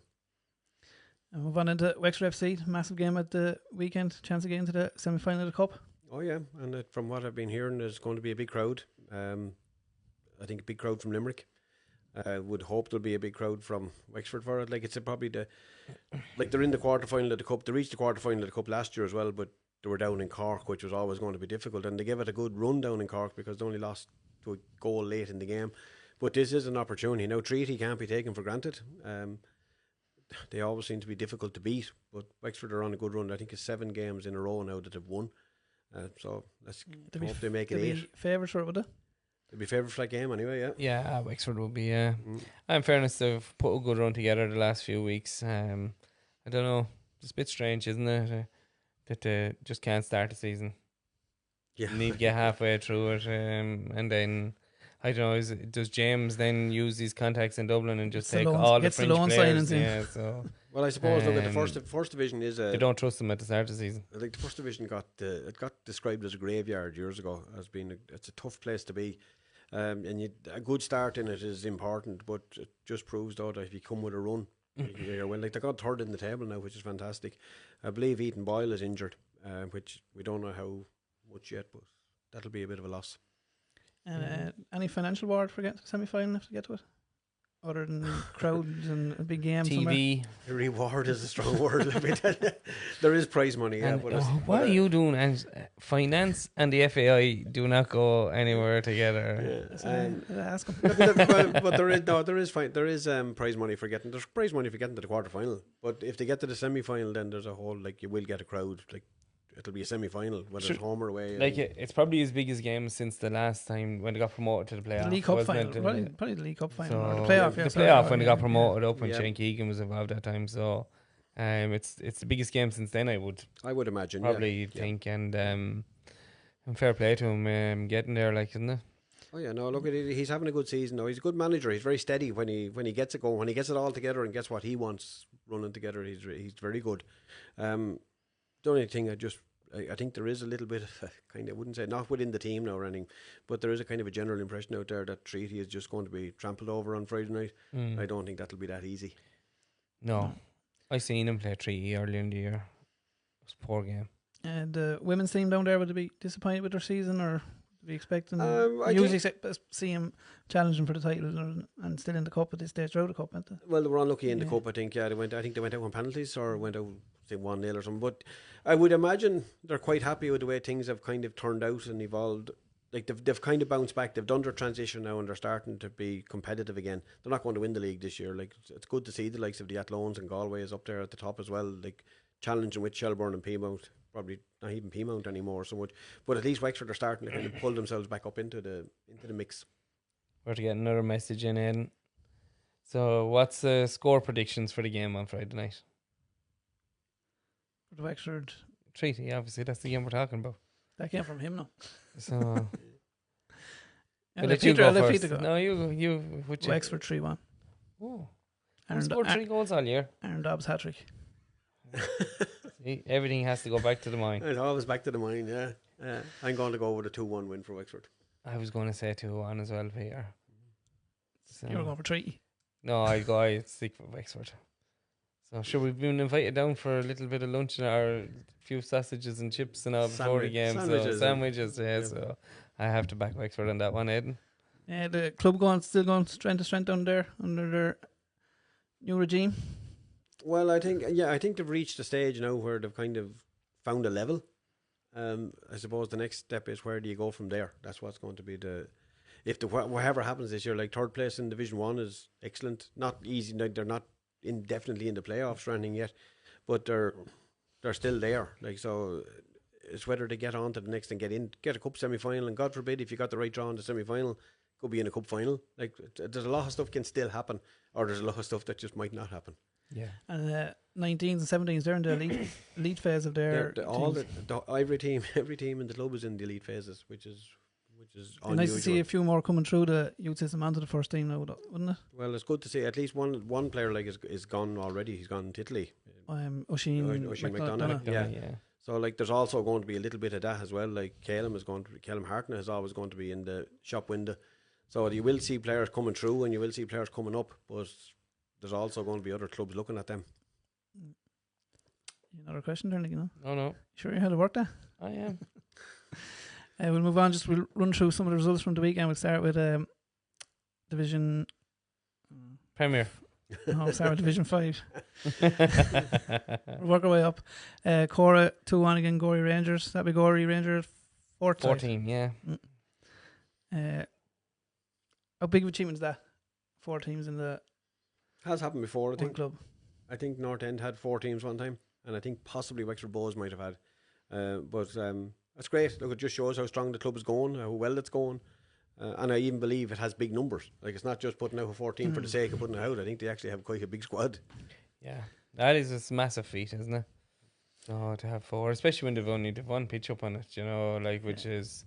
And move on into Wexford FC, massive game at the weekend, chance of getting to the semi-final of the cup. Oh yeah, and from what I've been hearing, there's going to be a big crowd. I think a big crowd from Limerick. Would hope there'll be a big crowd from Wexford for it. Like it's probably they're in the quarterfinal of the cup. They reached the quarterfinal of the cup last year as well, but they were down in Cork, which was always going to be difficult. And they gave it a good run down in Cork because they only lost to a goal late in the game. But this is an opportunity. Now, Treaty can't be taken for granted. They always seem to be difficult to beat, but Wexford are on a good run. I think it's 7 games in a row now that they've won. So let's hope they make it 8. Favourites for it, would they? They'll be favourites for that game anyway, yeah. Yeah, Wexford will be, yeah. In fairness, they've put a good run together the last few weeks. I don't know. It's a bit strange, isn't it? That they just can't start the season. Yeah. You need to get halfway through it. And then, I don't know, does James then use these contacts in Dublin and just take all the French players? Yeah, so... Well, I suppose look at the first division is they don't trust them at the start of the season. I think the first division got described as a graveyard years ago as being it's a tough place to be, and a good start in it is important. But it just proves though that if you come with a run, you're well. Like they got 3rd in the table now, which is fantastic. I believe Ethan Boyle is injured, which we don't know how much yet, but that'll be a bit of a loss. And any financial reward for getting to the semi-final if they get to it? other than crowds and a big game somewhere? TV. Reward is a strong word. Let me tell you. There is prize money. Yeah, And, but what are you doing? And finance and the FAI do not go anywhere together. Ask him. but there is prize money for getting. There's prize money for getting to the quarter final. But if they get to the semi final, then there's a whole you will get a crowd. It'll be a semi final, whether it's home or away. It's probably his biggest game since the last time when they got promoted to the playoff. The League Cup wasn't final, it? probably the League Cup final, So or the playoff. the playoff when they got promoted up, and Shane Keegan was involved that time. So, it's the biggest game since then. I would imagine probably think, and fair play to him getting there, isn't it? Oh yeah, no, look at it. He's having a good season. No, he's a good manager. He's very steady when he gets it going. When he gets it all together and gets what he wants running together, he's very good. The only thing I think there is a little bit of I wouldn't say not within the team now or anything, but there is a kind of a general impression out there that Treaty is just going to be trampled over on Friday night. I don't think that'll be that easy. No. I seen him play Treaty earlier in the year. It was a poor game. And the women's team down there, would they be disappointed with their season, or be expecting? I usually see him challenging for the title and still in the cup at this stage, through the cup, aren't they? Well, they were unlucky in the cup. I think. Yeah, I think they went out on penalties or went out say 1-0 or something. But I would imagine they're quite happy with the way things have kind of turned out and evolved. They've kind of bounced back. They've done their transition now and they're starting to be competitive again. They're not going to win the league this year. It's good to see the likes of the Athlone and Galway is up there at the top as well. Challenging with Shelbourne and Peamount. Probably not even Peamount anymore so much. But at least Wexford are starting to kind of pull themselves back up into the mix. We're to get another message in, Aidan. So, what's the score predictions for the game on Friday night? For the Wexford Treaty, obviously, that's the game we're talking about. That came from him, no. So, I'll let Peter go. No, you. Wexford 3-1. Oh, scored 3 goals all year. Aaron Dobbs hat trick. See, everything has to go back to the mind. It's always back to the mind. Yeah. I'm going to go with a 2-1 win for Wexford. I was going to say 2-1 as well, Peter. So, You're going for 3. No, I'd stick with Wexford. So, should we been invited down for a little bit of lunch and a few sausages and chips and all before the game? Sandwiches, yeah. So, I have to back Wexford on that one, Aidan. Yeah, the club still going strength to strength down there under their new regime. Well, I think they've reached a stage now where they've kind of found a level. I suppose the next step is where do you go from there? That's what's going to be whatever happens this year. Third place in Division 1 is excellent. Not easy. They're not definitely in the playoffs or anything yet, but they're still there. So it's whether they get on to the next and get a cup semi-final, and God forbid if you got the right draw in the semi-final, could be in a cup final. There's a lot of stuff can still happen, or there's a lot of stuff that just might not happen. Yeah, and 19s and 17s, they're in the elite phase of their every team in the club is in the elite phases, which is unusual. Nice to see a few more coming through the youth system onto the first team now, wouldn't it? Well, it's good to see at least one player is gone already. He's gone to Italy. Oisin McDonough. Yeah. So there's also going to be a little bit of that as well. Calum Hartnett is always going to be in the shop window. So you will see players coming through and you will see players coming up, but there's also going to be other clubs looking at them. Another question there, Nicky, no? Oh, no. Sure you had to work there? I am. We'll move on. We'll run through some of the results from the weekend. We'll start with Division... Premier. No, we'll start with Division 5. We'll work our way up. Cora 2-1 again, Gorey Rangers. That'd be Gorey Rangers 14, yeah. How big of achievement is that? 4 teams in the... Has happened before, I think. Club. I think North End had 4 teams one time, and I think possibly Wexford Bows might have had. But that's great. Look, it just shows how strong the club is going, how well it's going. And I even believe it has big numbers. It's not just putting out a 14 for the sake of putting it out. I think they actually have quite a big squad. Yeah, that is a massive feat, isn't it? Oh, to have 4, especially when they've only one pitch up on it, which is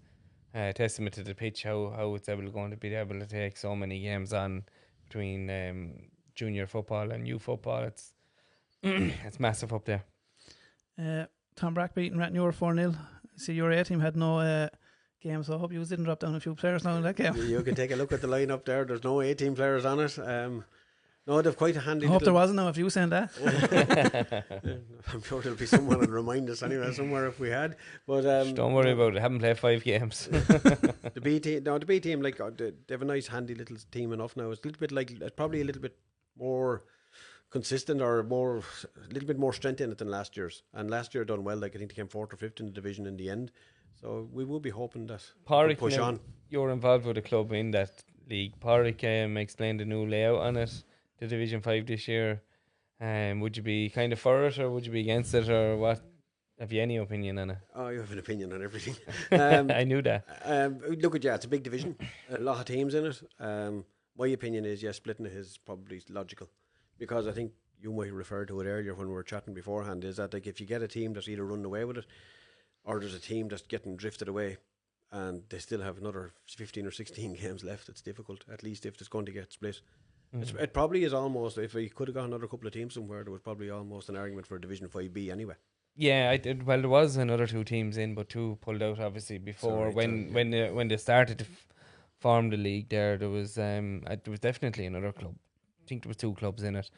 a testament to the pitch, how it's going to be able to take so many games on between junior football and youth football. It's it's massive up there. Tom Brack beating Ratnure 4-0. See, your A team had no game, so I hope you didn't drop down a few players now in that game. You can take a look at the lineup there. There's no A team players on it. No, they've quite a handy. I hope there wasn't now if you saying that. I'm sure there'll be someone to remind us anyway somewhere if we had. But don't worry about it. I haven't played 5 games. The B team, like they have a nice handy little team enough now. It's a little bit like probably a little bit more consistent or a little bit more strength in it than last year's. And last year done well. Like I think they came 4th or 5th in the division in the end. So we will be hoping that Pádraig, push on. You're involved with the club in that league. Pádraig explained the new layout on it, the Division 5 this year. Would you be kind of for it or would you be against it, or what? Have you any opinion on it? Oh, you have an opinion on everything. I knew that. It's a big division, a lot of teams in it. My opinion is, yes, splitting it is probably logical, because I think you might refer to it earlier when we were chatting beforehand, is that like if you get a team that's either running away with it or there's a team that's getting drifted away and they still have another 15 or 16 games left, it's difficult, at least if it's going to get split. It probably is almost, if we could have got another couple of teams somewhere, there was probably almost an argument for Division 5B anyway. Yeah, I did. Well, there was another 2 teams in, but 2 pulled out obviously before. When they started to form the league there was definitely another club. I think there was 2 clubs in it.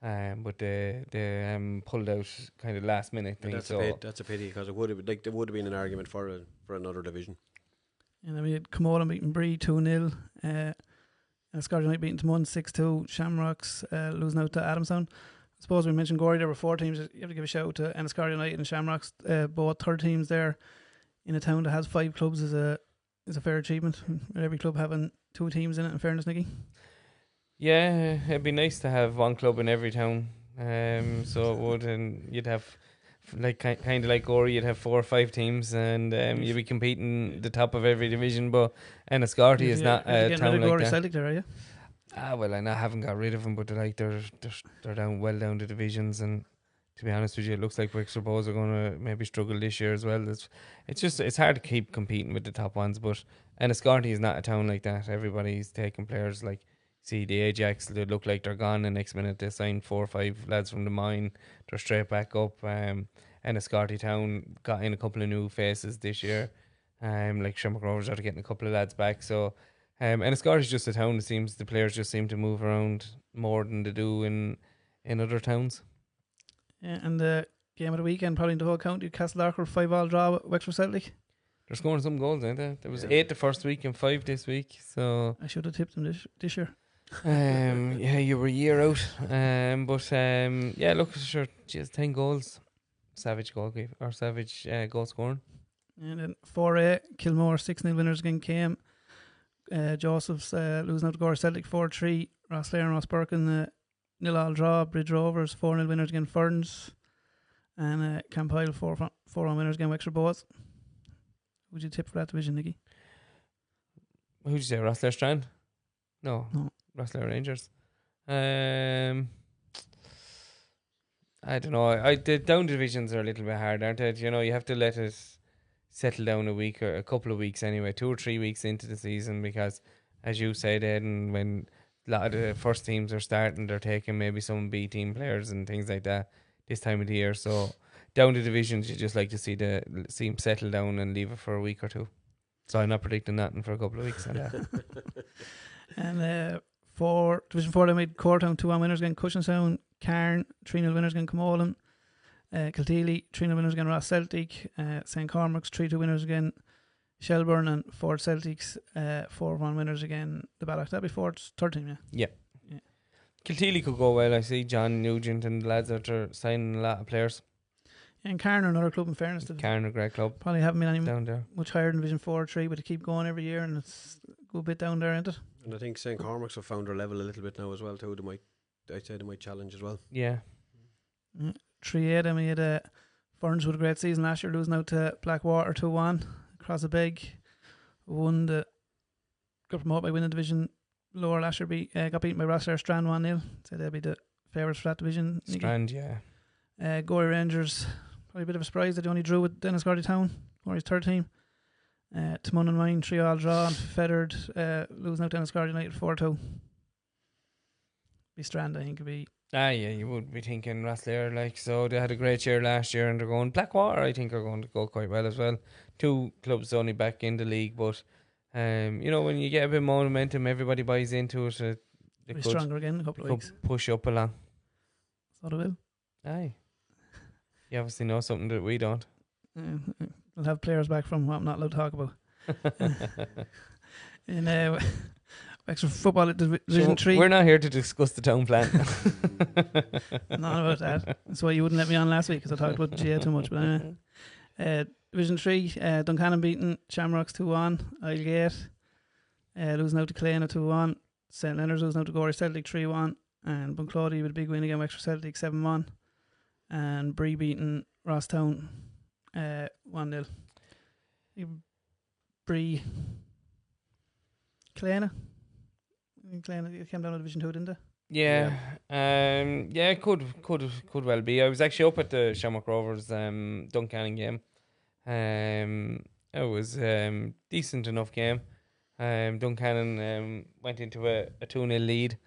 But they pulled out kind of last minute thing. That's a pity, because it would have been an argument for another division. And then we had Camolan beating Bree 2-0. Enniscorthy United beating Tymon 6-2. Shamrocks losing out to Adamstown. I suppose we mentioned Gorey, there were 4 teams. You have to give a shout out to Enniscorthy United and Shamrocks, both third teams there in a town that has 5 clubs is a fair achievement. With every club having 2 teams in it, in fairness, Nicky. Yeah, it'd be nice to have one club in every town. So it would, and you'd have like kind of like Gorey, you'd have 4 or 5 teams, and you'd be competing the top of every division. But Enniscorthy is not a town like that. Celtic there, are you? Well, I haven't got rid of them, but they're down the divisions, and to be honest with you, it looks like Wexford Bows are going to maybe struggle this year as well. It's hard to keep competing with the top ones, but Enniscorthy is not a town like that. Everybody's taking players like. See the Ajax, they look like they're gone, and next minute they sign 4 or 5 lads from the mine. They're straight back up. Enniscorthy Town got in a couple of new faces this year. Like Shamrock Rovers are getting a couple of lads back. So Enniscorthy is just a town. It seems the players just seem to move around more than they do in other towns. Yeah, and the game of the weekend, probably in the whole county, Castlelarker 5-5 draw with Wexford Celtic. They're scoring some goals, ain't they? There was 8 the first week and 5 this week. So I should have tipped them this year. Yeah, you were a year out. Yeah, look, sure, just 10 goals. Savage goal scoring. And then 4A, Kilmore 6-0 winners again came. Joseph's losing out to Gore Celtic 4-3. Rosslare and Ross Birkin 0-0 draw. Bridge Rovers 4-0 winners again Ferns. And Campile 4-1 winners again Wexford Bows. Would you tip for that division, Nicky? Who'd you say, Rosslare Strand? No. Rosslare Rangers. I don't know. The down divisions are a little bit hard, aren't they? You know, you have to let it settle down a week or a couple of weeks anyway, 2 or 3 weeks into the season, because, as you said, Aidan, when a lot of the first teams are starting, they're taking maybe some B team players and things like that this time of the year. So down the divisions, you just like to see them settle down and leave it for a week or 2. So I'm not predicting nothing for a couple of weeks. And for Division 4, they made Courtown 2-1 winners again Cushenstown. Cairn 3-0 winners again Camolan. Kilteely 3-0 winners again Ross Celtic. St Cormac's 3-2 winners again Shelburne, and Ford Celtics 4-1 winners again the Balloch. That'd be Ford's third team, yeah. Kilteely could go well. I see John Nugent and the lads are signing a lot of players. And Cairn are another club, in fairness. Cairn are a great club. Probably haven't been any down there much higher than Division 4 or 3, but they keep going every year, and it's a good bit down there, isn't it? And I think St Cormac's have found their level a little bit now as well too. I'd say they might challenge as well. Yeah. 3A, then we had Ferns with a great season last year, losing out to Blackwater 2-1 across a beg. Got promoted by winning division lower last year. Got beaten by Rosslare Strand 1-0. So they'll be the favourites for that division. Strand, yeah. Gorey Rangers, probably a bit of a surprise that they only drew with Enniscorthy Town, Gorey's third team. Tymon and Mine 3-3 draw, and Feathered losing out to Enniscorthy United 4-2. Be Strand, I think, would be. Yeah, you would be thinking Rosslare, so they had a great year last year, and they're going. Blackwater, I think, are going to go quite well as well. 2 clubs only back in the league, but when you get a bit more momentum, everybody buys into it. Be stronger again in a couple of weeks. Push up along. So they will. Aye. You obviously know something that we don't. We'll have players back from what I'm not allowed to talk about. In Wexford Football Division 3. We're not here to discuss the town plan. Not about that. That's why you wouldn't let me on last week, because I talked about the GA too much. But anyway. Division 3, Duncannon beating Shamrocks 2-1. Islegate losing out to Clane 2-1. St Leonard's losing out to Gorey Celtic 3-1. And Bunclody with a big win against Wexford Celtic 7-1. And Bree beating Rosstown 1-0. Bree Clane came down to Division 2, didn't they? Yeah. It could well be. I was actually up at the Shamrock Rovers Duncannon game. It was decent enough game. Duncannon went into a 2-0 lead,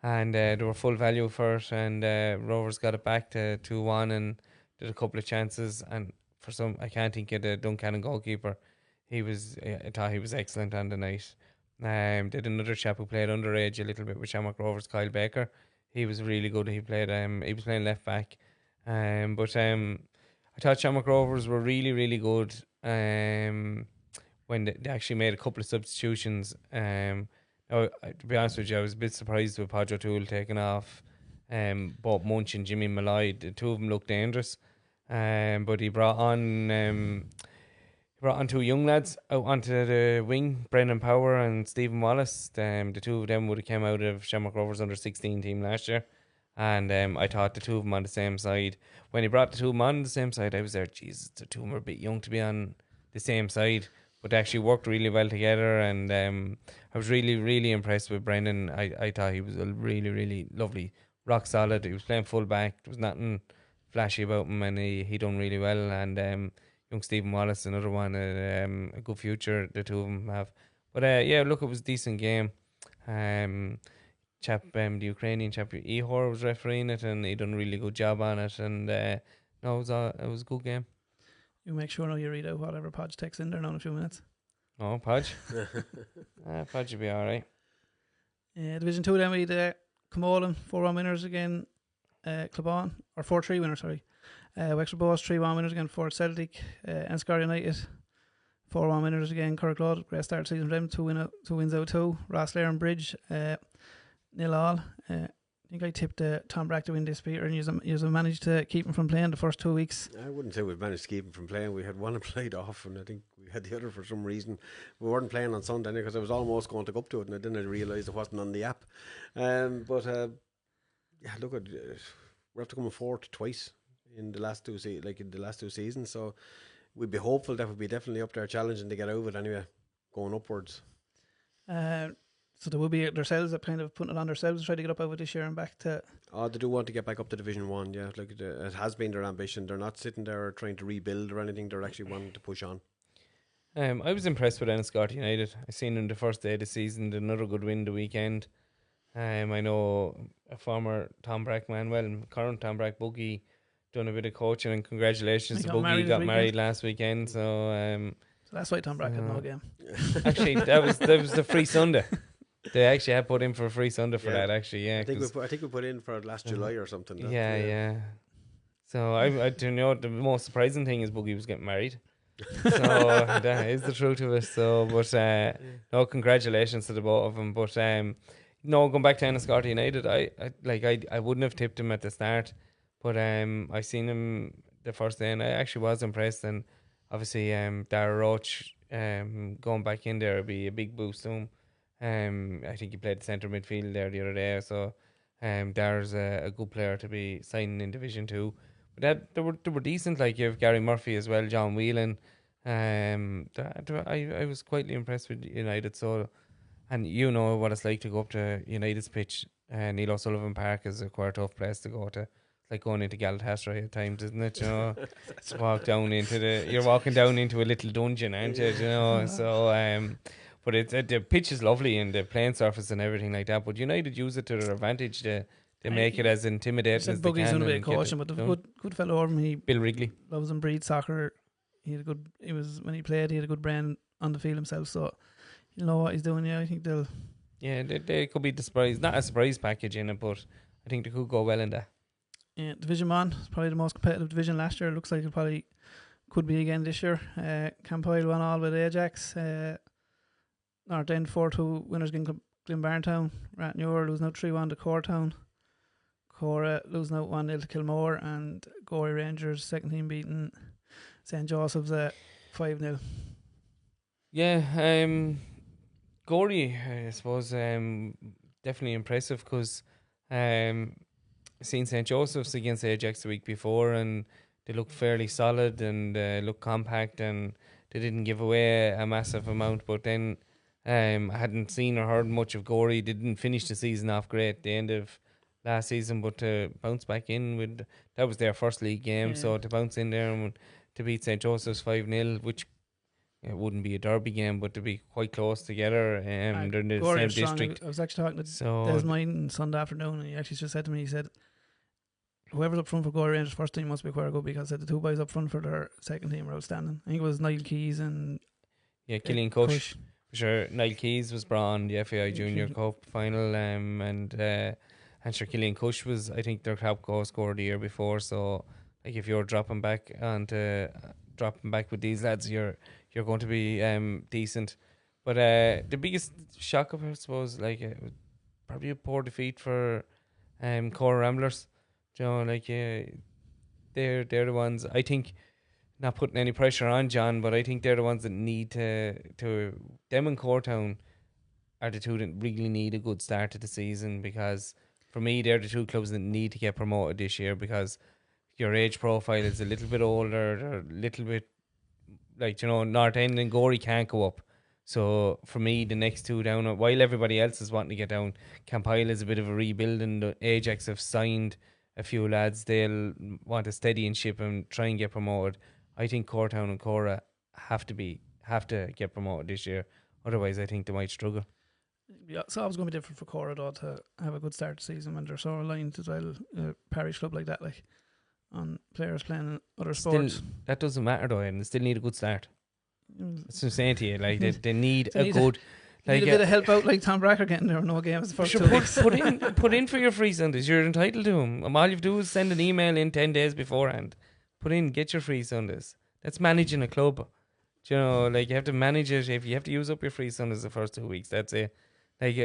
and they were full value for it, and Rovers got it back to 2-1 and did a couple of chances, and for some, I can't think of the Duncannon goalkeeper. I thought he was excellent on the night. Did another chap who played underage a little bit with Shamrock Rovers, Kyle Baker. He was really good. He was playing left back. But I thought Shamrock Rovers were really, really good when they actually made a couple of substitutions. Now, to be honest with you, I was a bit surprised with Podge O'Toole taking off both Munch and Jimmy Malloy. The two of them looked dangerous. But he brought on two young lads out onto the wing, Brendan Power and Stephen Wallace. The two of them would have come out of Shamrock Rovers under-16 team last year. And I thought the two of them on the same side. When he brought the two of them on the same side, I was there, Jesus, the two of them are a bit young to be on the same side. But they actually worked really well together. And I was really, really impressed with Brendan. I thought he was a really, really lovely, rock solid. He was playing full back. There was nothing flashy about him, and he done really well. And young Stephen Wallace, another one, a good future the two of them have. But look, it was a decent game. The Ukrainian chap Ihor was refereeing it, and he done a really good job on it. And it was a good game. You make sure now you read out whatever Podge texts in there now in a few minutes. Oh, Podge. Podge will be all right. Division 2 then we had Camolan 4-1 winners again. Clabon, or 4-3 winners, sorry. Wexford Boss 3-1 winners again for Celtic. Enniscorthy United 4-1 winners again. Corkloud, great start to season for them. Two wins out 2. Rosslare and Bridge 0-0. I think I tipped Tom Brack to win this, Peter, and you managed to keep him from playing the first 2 weeks. I wouldn't say we've managed to keep him from playing. We had one played off, and I think we had the other for some reason. We weren't playing on Sunday because I was almost going to go up to it, and I didn't realise it wasn't on the app. Look, we're after coming fourth twice in the last two seasons, so we'd be hopeful that we'd be definitely up there challenging to get over it anyway, going upwards. So there will be themselves that kind of putting it on themselves to try to get up over this year and back to. Oh, they do want to get back up to Division 1, yeah. It has been their ambition. They're not sitting there trying to rebuild or anything. They're actually wanting to push on. I was impressed with Enniscorthy United. I seen them the first day of the season, did another good win the weekend. I know a former Tom Brack man, current Tom Brack Boogie, done a bit of coaching, and congratulations to Boogie. He got married last weekend, so that's why Tom Brack had no game. Actually, that was the free Sunday. They actually had put in for a free Sunday for that. Actually, yeah. I think we put in for last July or something. Yeah. So I do know the most surprising thing is Boogie was getting married. So that is the truth of it. So, but no, congratulations to the both of them. But going back to Enniscorthy United, I wouldn't have tipped him at the start, but I seen him the first day, and I actually was impressed. And obviously, Dara Roach going back in there would be a big boost to him. I think he played centre midfield there the other day, so Dara's a good player to be signing in Division 2. But they were decent. Like, you have Gary Murphy as well, John Whelan. I was quite impressed with United. So, and you know what it's like to go up to United's pitch. Neil O'Sullivan Park is a quite tough place to go to. It's like going into Galatasaray at times, isn't it? You know, you're walking down into a little dungeon, aren't you? You know, so but the pitch is lovely and the playing surface and everything like that. But United use it to their advantage to make it as intimidating as they can. Boogie's done a bit of coaching, but the good fellow over him. Bill Wrigley loves and breeds soccer. When he played, he had a good brain on the field himself. So he'll know what he's doing. Yeah, I think they'll Yeah, they could be the surprise, not a surprise package in it, but I think they could go well in that. Yeah, Division 1 is probably the most competitive division last year. It looks like it probably could be again this year. Campoyle won all with Ajax. North End 4-2 winners against Glenbarntown. Rathnure losing out 3-1 to Coretown. Cora losing out 1-0 to Kilmore, and Gorey Rangers second team beating St Joseph's 5-0. Yeah, Gorey, I suppose, definitely impressive because seen St Joseph's against Ajax the week before, and they looked fairly solid and looked compact, and they didn't give away a massive amount. But then I hadn't seen or heard much of Gorey. They didn't finish the season off great at the end of last season, but to bounce back in with that was their first league game, so to bounce in there and to beat St Joseph's 5-0, which it wouldn't be a derby game, but to be quite close together. They're in the same district. I was actually talking to Des Mine Sunday afternoon, and he actually just said to me, he said, whoever's up front for Gorey Rangers first team must be quite good, because the two boys up front for their second team are outstanding. I think it was Niall Keys and Killian Cush. For sure, Niall Keys was brought on the FAI Junior Cup final, and sure, Killian Cush was, I think, their top goal scorer the year before. So, like, if you're dropping back with these lads, you're going to be decent. But the biggest shock of it, I suppose, like, it was probably a poor defeat for Cora Ramblers. You know, like, they're the ones, I think, not putting any pressure on John, but I think they're the ones that need to them and Coretown are the two that really need a good start to the season, because for me they're the two clubs that need to get promoted this year, because your age profile is a little bit older, they're a little bit, like, you know, North End and Gorey can't go up. So for me, the next two down, while everybody else is wanting to get down, Campoyle is a bit of a rebuild, and the Ajax have signed a few lads. They'll want to steady and ship and try and get promoted. I think Coretown and Cora have to get promoted this year. Otherwise, I think they might struggle. Yeah, so it's going to be different for Cora though to have a good start to the season when they're so aligned as well. A parish club like that, like, on players playing other sports. That doesn't matter though, and they still need a good start. That's what I'm saying to you. Like, they need a good. Need a bit of help out, like Tom Bracker getting there no games the first 2 weeks. Put in for your free Sundays. You're entitled to them. All you have to do is send an email in 10 days beforehand. Put in, get your free Sundays. That's managing a club. Do you know, like, you have to manage it. If you have to use up your free Sundays the first 2 weeks, that's it. Like,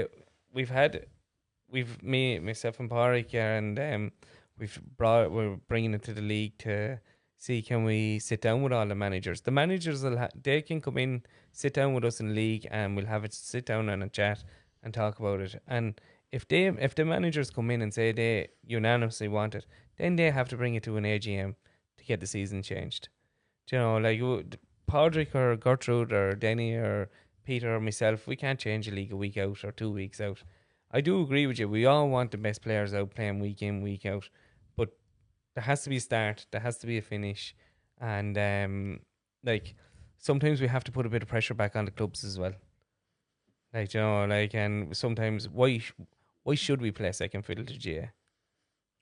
myself and Pádraig, and we're bringing it to the league to see, can we sit down with all the managers. The managers they can come in, sit down with us in the league, and we'll have it sit down and a chat and talk about it. And if the managers come in and say they unanimously want it, then they have to bring it to an AGM to get the season changed. Do you know, like, Pádraig or Gertrude or Denny or Peter or myself, we can't change a league a week out or 2 weeks out. I do agree with you. We all want the best players out playing week in, week out. But there has to be a start. There has to be a finish. And, like, sometimes we have to put a bit of pressure back on the clubs as well. Like, you know, like, and sometimes, why should we play second fiddle to GA?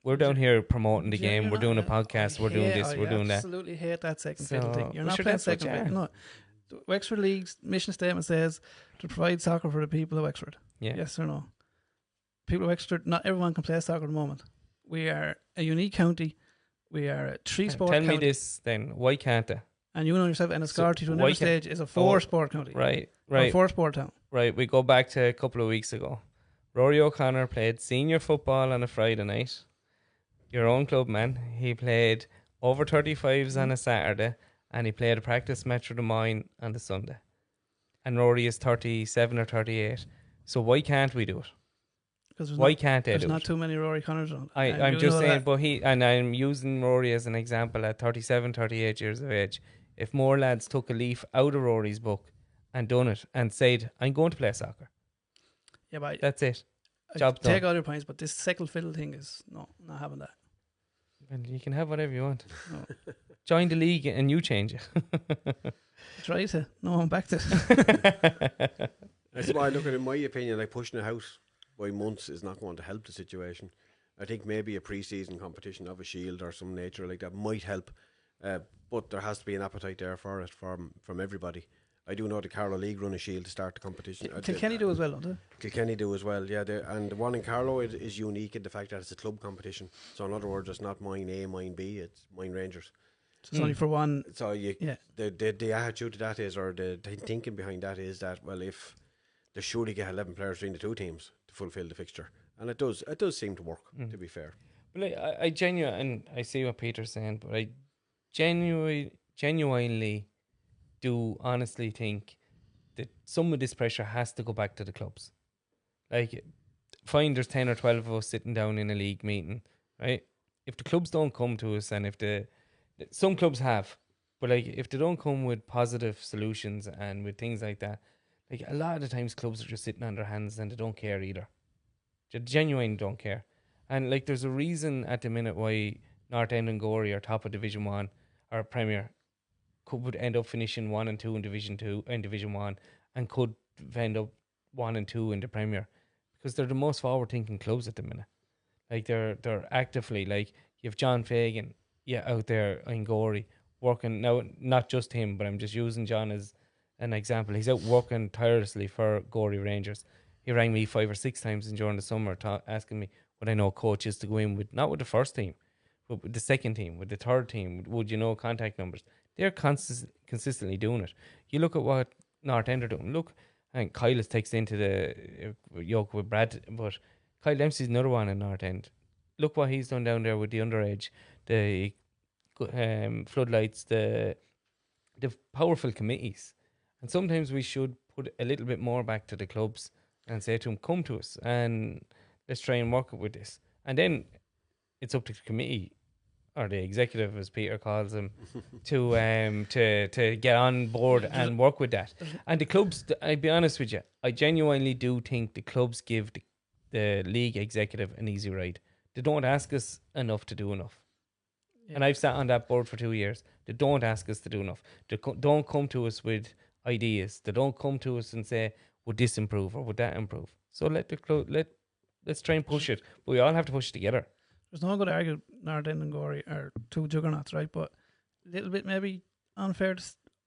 We're down here promoting the game. We're doing a podcast. We're doing this. We're doing that. I absolutely hate that second fiddle thing. You're not playing second fiddle. No. The Wexford League's mission statement says to provide soccer for the people of Wexford. Yeah. Yes or no? People of Wexford, not everyone can play soccer at the moment. We are a unique county. We are a 3-sport county. Tell me this then. Why can't they? And you know yourself, Enniscorthy to another stage is a 4-sport county. Right. A 4-sport town. Right. We go back to a couple of weeks ago. Rory O'Connor played senior football on a Friday night. Your own club, man. He played over 35s on a Saturday, and he played a practice match with the Mine on the Sunday. And Rory is 37 or 38. So why can't we do it? Why can't they do it? There's not too many Rory Connors on. I'm just saying, but I'm using Rory as an example at 37, 38 years of age. If more lads took a leaf out of Rory's book and done it and said, I'm going to play soccer. Yeah, but that's it. Job done. Take all your points, but this second fiddle thing is not having that. Well, you can have whatever you want. No. Join the league and you change it. Try to. No, I'm back to it. That's why I look at it, in my opinion, like, pushing a house by months is not going to help the situation. I think maybe a pre-season competition of a shield or some nature like that might help, but there has to be an appetite there for it from everybody. I do know the Carlow League run a shield to start the competition. Kilkenny do as well, don't they? Kilkenny do as well, yeah. And the one in Carlow is unique in the fact that it's a club competition. So in other words, it's not mine A, mine B, it's mine Rangers. So it's only for one. So the attitude to that is, or the thinking behind that is that, well, if they surely get 11 players between the two teams to fulfil the fixture, and it does seem to work. To be fair, but I genuinely, and I see what Peter's saying, but I genuinely do honestly think that some of this pressure has to go back to the clubs. Like, fine, there's 10 or 12 of us sitting down in a league meeting, right? If the clubs don't come to us, and if some clubs have, but like if they don't come with positive solutions and with things like that, like a lot of the times clubs are just sitting on their hands and they don't care either. They genuinely don't care. And like there's a reason at the minute why North End and Gorey are top of Division 1 or Premier, would end up finishing 1 and 2 in Division 1, and could end up 1 and 2 in the Premier, because they're the most forward thinking clubs at the minute. Like they're actively, like, you have John Fagan out there in Gorey working now, not just him, but I'm just using John as an example. He's out working tirelessly for Gorey Rangers. He rang me 5 or 6 times during the summer asking me would I know coaches to go in with, not with the first team, but with the second team, with the third team, would you know contact numbers. They're consistently doing it. You look at what North End are doing. Look, and Kyle has texted into the yoke with Brad, but Kyle Dempsey's another one in North End. Look what he's done down there with the underage, the floodlights, the powerful committees. And sometimes we should put a little bit more back to the clubs and say to them, come to us and let's try and work with this. And then it's up to the committee, or the executive, as Peter calls them, to get on board and work with that. And the clubs, I'll be honest with you, I genuinely do think the clubs give the league executive an easy ride. They don't ask us enough to do enough. Yeah. And I've sat on that board for 2 years. They don't ask us to do enough. They don't come to us with ideas. They don't come to us and say, would this improve or would that improve? So let's try and push it. But we all have to push it together. There's no good to argue North End and Gorey are two juggernauts, right? But a little bit maybe unfair to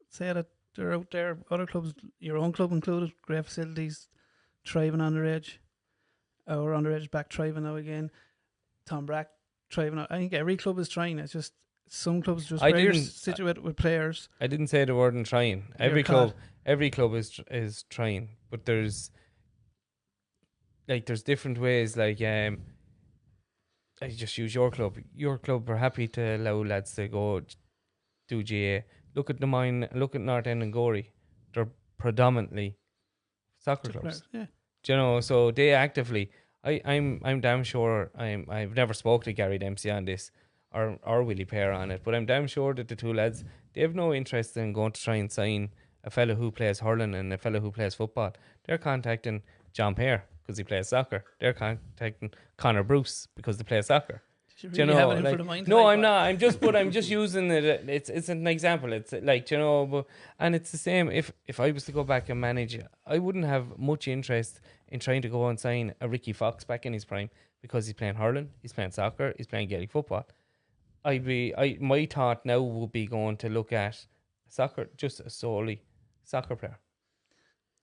say that they're out there, other clubs, your own club included, great facilities, thriving on their edge. Our underage is back thriving now again. Tom Brack thriving out. I think every club is trying. It's just some clubs just very situated with players. I didn't say the word in trying. Every club is trying, but there's different ways. Like I just use your club. Your club are happy to allow lads to go do GA. Look at Look at North End and Gorey. They're predominantly soccer clubs. Yeah. Do you know? So they actively. I'm damn sure. I've never spoke to Gary Dempsey on this or Willie Pear on it, but I'm damn sure that the two lads, they have no interest in going to try and sign a fellow who plays hurling and a fellow who plays football. They're contacting John Pear because he plays soccer. They're contacting Connor Bruce because they play soccer. Do you know? No, I'm not. I'm just using it. It's an example. It's like, you know, but, and it's the same. If I was to go back and manage, I wouldn't have much interest in trying to go and sign a Ricky Fox back in his prime because he's playing hurling, he's playing soccer, he's playing Gaelic football. My thought now would be going to look at soccer, just a solely soccer player.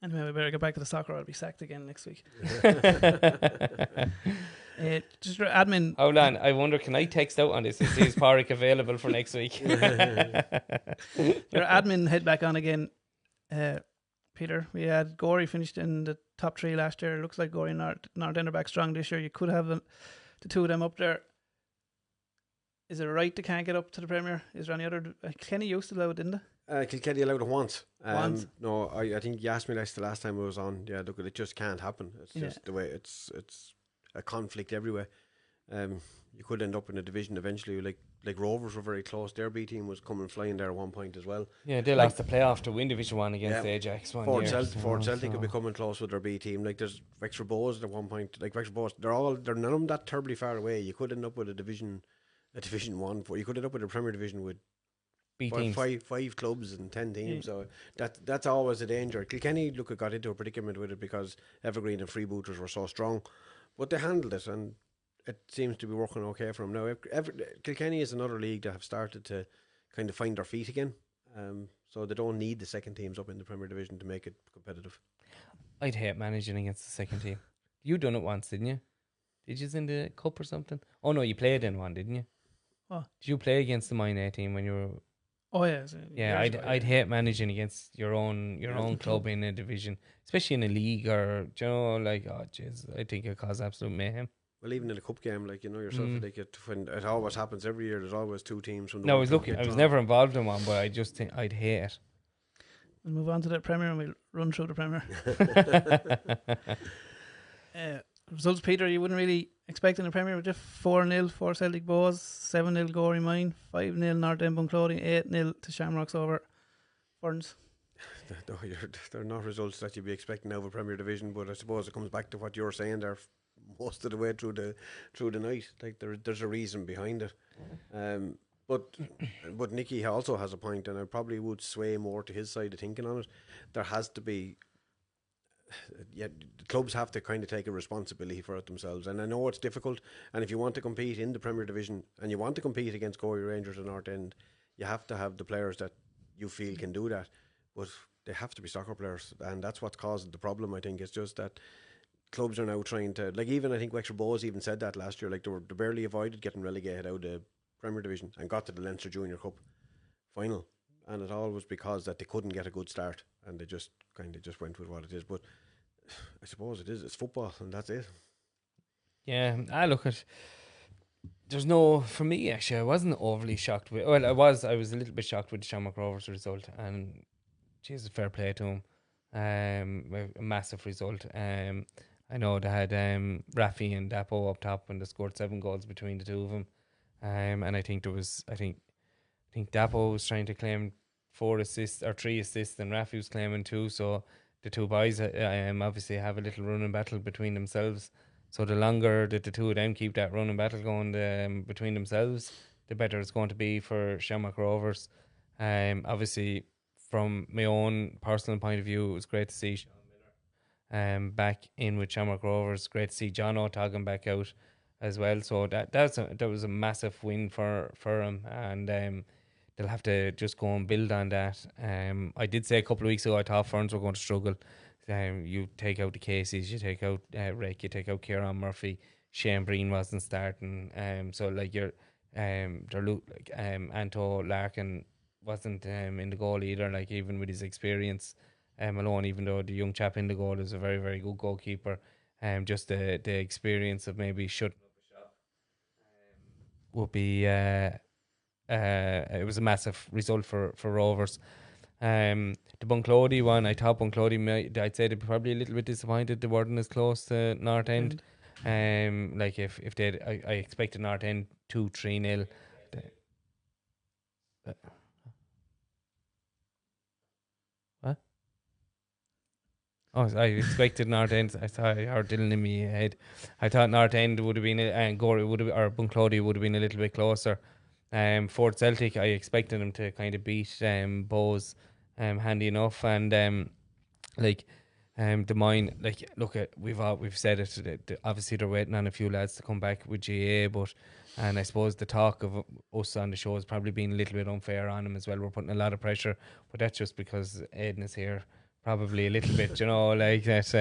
Anyway, we better get back to the soccer. I'll be sacked again next week. Just for admin. Hold on, I wonder, can I text out on this and see is Pádraig available for next week? Your admin head back on again. Peter, we had Gorey finished in the top 3 last year. It looks like Gorey and North End are back strong this year. You could have the two of them up there. Is it right they can't get up to the Premier? Is there any other? Kenny used to allow it, didn't they? Kilkenny allowed it once. Once? No, I think you asked me the last time I was on. Yeah, look, it just can't happen. It's just the way it's a conflict everywhere. You could end up in a division eventually. Like Rovers were very close. Their B team was coming flying there at one point as well. Yeah, they lost the playoff to win Division 1 against Ajax one year. Fort Celtic could be coming close with their B team. Like there's Wexford Bows at one point. Like Wexford Bows, they're none of them that terribly far away. You could end up with a Division 1. You could end up with a Premier Division with five clubs and 10 teams. So that's always a danger. Kilkenny got into a predicament with it because Evergreen and Freebooters were so strong, but they handled it and it seems to be working okay for them now. Kilkenny is another league that have started to kind of find their feet again. So they don't need the second teams up in the Premier Division to make it competitive. I'd hate managing against the second team. You done it once, didn't you? Did you in the cup or something? Oh no, you played in one, didn't you? What? Did you play against the Mine A team when you were? Oh yeah, Yeah, I'd hate managing against your own club in a division, especially in a league or like jeez, I think it cause absolute mayhem. Well, even in a cup game, like yourself, like when it always happens every year. There's always two teams from the. No, I was lucky. I was never involved in one, but I just think I'd hate it. We'll move on to the Premier and we'll run through the Premier. Results, Peter, you wouldn't really expect in the Premier. With just 4-0 for Celtic Bows, 7-0 Gorey Mine, 5-0 North End Bunclody, 8-0 to Shamrocks over Ferns. No, they're not results that you'd be expecting out of a Premier Division, but I suppose it comes back to what you're saying there most of the way through the night. Like there's a reason behind it. But Nicky also has a point, and I probably would sway more to his side of thinking on it. There has to be, the clubs have to kind of take a responsibility for it themselves. And I know it's difficult, and if you want to compete in the Premier Division and you want to compete against Gorey Rangers and North End, you have to have the players that you feel can do that. But they have to be soccer players, and that's what's caused the problem. I think it's just that clubs are now trying to, like, even I think Wexford Bows even said that last year, like they barely avoided getting relegated out of the Premier Division and got to the Leinster Junior Cup final, and it all was because that they couldn't get a good start, and they just kind of just went with what it is. But I suppose it's football, and that's it. Yeah, I look at. There's no, for me actually, I wasn't overly shocked with. Well, I was a little bit shocked with the Shamrock Rovers result, and Jesus, fair play to him. A massive result. I know they had Rafi and Dapo up top, and they scored 7 goals between the two of them. And I think Dapo was trying to claim 4 assists or 3 assists, and Rafi was claiming 2. So the two boys obviously have a little running battle between themselves. So the longer that the two of them keep that running battle going between themselves, the better it's going to be for Shamrock Rovers. Obviously, from my own personal point of view, it was great to see Sean Miller back in with Shamrock Rovers. Great to see John O'Tagan back out as well. So that was a massive win for him, and they'll have to just go and build on that. I did say a couple of weeks ago I thought Ferns were going to struggle. You take out the Caseys, you take out Rick, you take out Kieran Murphy, Shane Breen wasn't starting. So like Anto Larkin wasn't in the goal either. Like even with his experience alone, even though the young chap in the goal is a very, very good goalkeeper, just the experience of maybe shutting up a shot would be. It was a massive result for Rovers. The Bunclody one, I thought Bunclody I'd say they're probably a little bit disappointed they weren't as close to North End. Like if they, I expected North End 2-3-0. What? Oh, I expected North End. I thought I heard Dylan in my head. I thought North End would have been and Gorey would have, or Bunclody would have been a little bit closer. Fort Celtic, I expected them to kind of beat Bows handy enough, and the Mine, like look at we've said it. Obviously they're waiting on a few lads to come back with GA, and I suppose the talk of us on the show has probably been a little bit unfair on them as well. We're putting a lot of pressure, but that's just because Aidan is here. Probably a little bit, like that.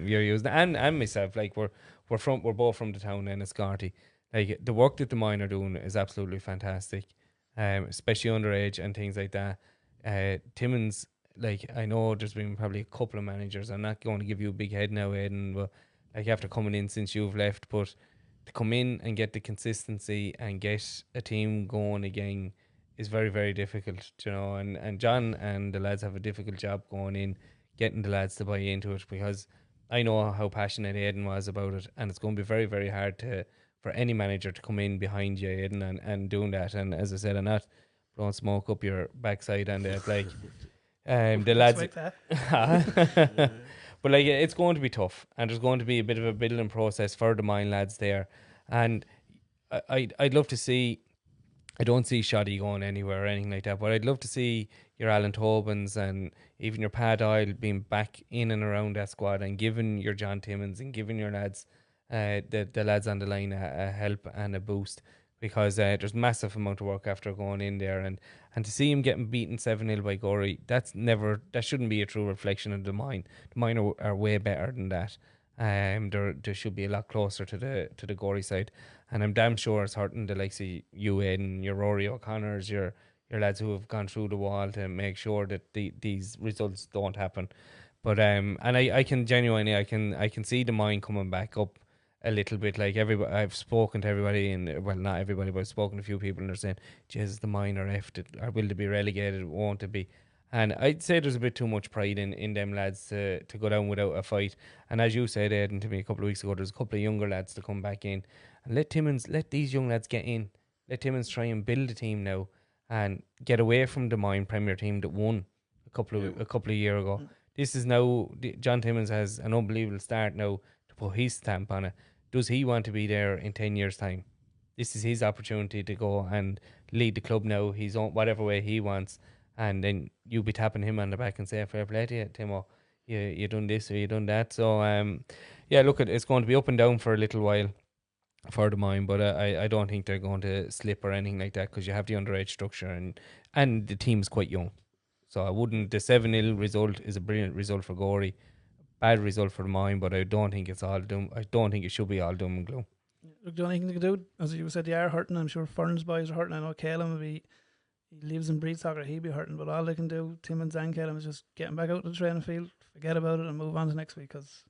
You're using, and myself, like we're both from the town in Enniscorthy. Like the work that the Mine are doing is absolutely fantastic, especially underage and things like that. Timmins, like I know there's been probably a couple of managers. I'm not going to give you a big head now, Aidan, but like after coming in since you've left, but to come in and get the consistency and get a team going again is very, very difficult, and John and the lads have a difficult job going in, getting the lads to buy into it, because I know how passionate Aidan was about it, and it's going to be very, very hard for any manager to come in behind you, Aidan, and doing that. And as I said, I'm not blowing smoke up your backside and like the lads but like it's going to be tough, and there's going to be a bit of a building process for the Mine lads there, and I'd love to see, I don't see Shoddy going anywhere or anything like that, but I'd love to see your Alan Tobins and even your Peter Doyle being back in and around that squad, and giving your John Timmins and giving your lads the lads on the line a help and a boost, because there's massive amount of work after going in there, and to see him getting beaten 7-0 by Gorey, that shouldn't be a true reflection of the Mine. The Mine are way better than that. They should be a lot closer to the Gorey side, and I'm damn sure it's hurting the likes of you, Aidan, your Rory O'Connors, your lads who have gone through the wall to make sure that these results don't happen. But and I can genuinely I can see the Mine coming back up a little bit. Like everybody, I've spoken to everybody, and well, not everybody, but I've spoken to a few people, and they're saying, "Jesus, the Mine are effed, or will they be relegated? Won't they be?" And I'd say there's a bit too much pride in them lads to go down without a fight. And as you said, Aidan, to me a couple of weeks ago, there's a couple of younger lads to come back in, and let these young lads get in. Let Timmins try and build a team now and get away from the Mine Premier team that won a couple of years ago. This is now John Timmins has an unbelievable start now to put his stamp on it. Does he want to be there in 10 years' time? This is his opportunity to go and lead the club now. He's on whatever way he wants, and then you be tapping him on the back and say, "Fair play to you, Timo. You done this or you done that." So yeah, look, it's going to be up and down for a little while for the Mine, but I don't think they're going to slip or anything like that, because you have the underage structure and the team's quite young. So I wouldn't. The 7-0 result is a brilliant result for Gorey. Bad result for the Mine, but I don't think it's all doom. I don't think it should be all doom and gloom. Look, the only thing they can do, as you said, they are hurting. I'm sure Fern's boys are hurting. I know Calum will be, he lives and breathes soccer, he'd be hurting, but all they can do, Timmins and Calum, is just get him back out to the training field, forget about it and move on to next week, because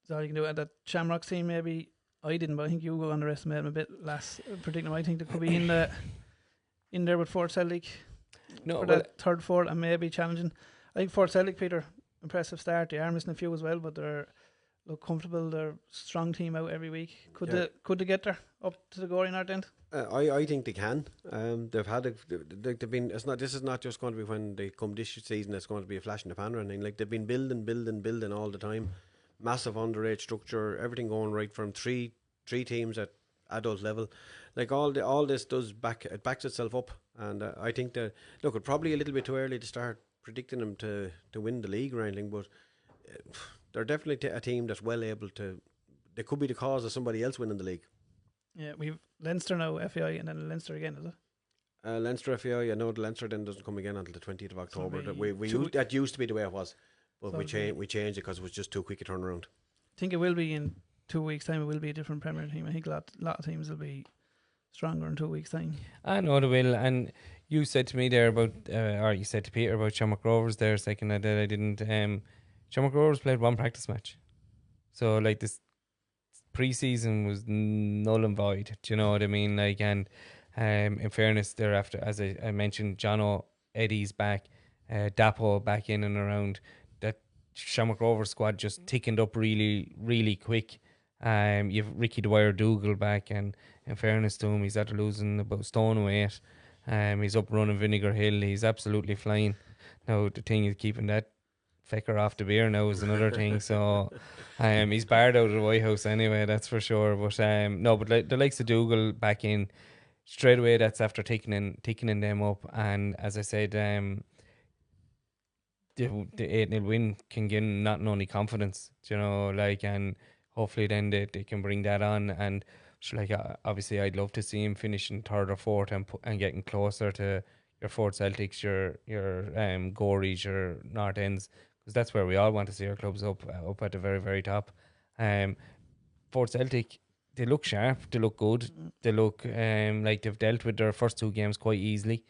that's all you can do. And that Shamrocks team, maybe, I didn't, but I think you underestimated them a bit last predicting. I think they could be in there with Fort Celtic for that third, fourth, and maybe challenging. I think Fort Celtic, Peter, impressive start. They are missing a few as well, but they're look comfortable. They're a strong team out every week. Could they get there up to the Gorey North End? I think they can. They've had they've been. It's not. This is not just going to be when they come this season. It's going to be a flash in the pan or anything. Like, they've been building all the time. Massive underage structure. Everything going right from three teams at adult level. Like all this does it backs itself up. And I think that it's probably a little bit too early to start predicting them to win the league or anything, but they're definitely a team that's well able to. They could be the cause of somebody else winning the league. Yeah, we've Leinster now, FAI, and then Leinster again, is it? Leinster FAI. I know the Leinster then doesn't come again until the 20th of October. That used to be the way it was, but so we changed it because it was just too quick a turnaround. I think it will be in 2 weeks' time. It will be a different Premier team. I think a lot of teams will be stronger in 2 weeks' time. I know they will. And you said to me there about, or you said to Peter about Shamrock Rovers there a second. I didn't. Shamrock Rovers played one practice match, so like this pre-season was null and void. Do you know what I mean? Like, and in fairness, thereafter, as I mentioned, Jono, Eddie's back, Dapo back in and around. That Shamrock Rovers squad just thickened up really, really quick. You've Ricky Dwyer Dougal back, and in fairness to him, he's after losing about a stone weight. He's up running Vinegar Hill. He's absolutely flying. Now the thing is keeping that fecker off the beer now is another thing. So he's barred out of the White House anyway, that's for sure. But but the likes of Dougal back in straight away. That's after taking them up. And as I said, the 8-0 win can give not only confidence, you know, like, and hopefully then they can bring that on. And like, obviously I'd love to see him finishing third or fourth and getting closer to your Fort Celtics, your Goreys, your North Ends, because that's where we all want to see our clubs up at the very, very top. Fort Celtic, they look sharp, they look good, they look like they've dealt with their first 2 games quite easily.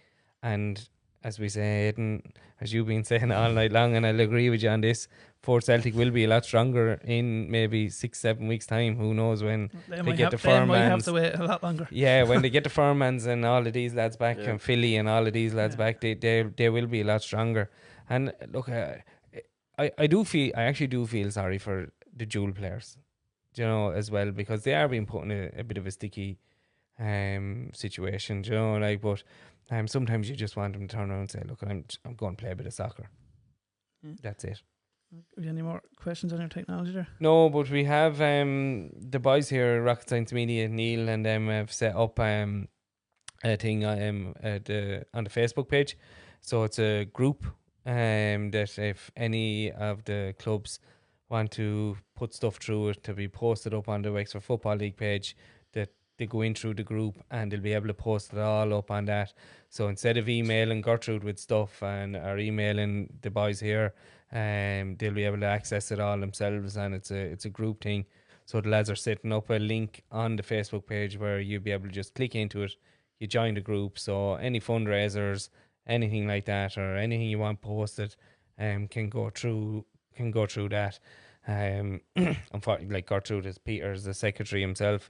And as we say, Aidan, as you've been saying all night long, and I'll agree with you on this, Fort Celtic will be a lot stronger in maybe 6-7 weeks' time. Who knows when they get the Furmans. They might have to wait a lot longer. Yeah, when they get the Furmans and all of these lads back, and Philly and all of these lads back, they will be a lot stronger. And look, I actually do feel sorry for the dual players, you know, as well, because they are being put in a bit of a sticky situation, you know, like, but sometimes you just want them to turn around and say, look, I'm going to play a bit of soccer. That's it. Have you any more questions on your technology there? No, but we have the boys here, Rocket Science Media, Neil and them, have set up a thing on the Facebook page. So it's a group that if any of the clubs want to put stuff through it to be posted up on the Wexford Football League page, that they go in through the group and they'll be able to post it all up on that. So instead of emailing Gertrude with stuff or emailing the boys here, they'll be able to access it all themselves, and it's a group thing. So the lads are setting up a link on the Facebook page where you'll be able to just click into it. You join the group, so any fundraisers, anything like that, or anything you want posted, can go through that. Unfortunately, like Gertrude is Peter's the secretary himself.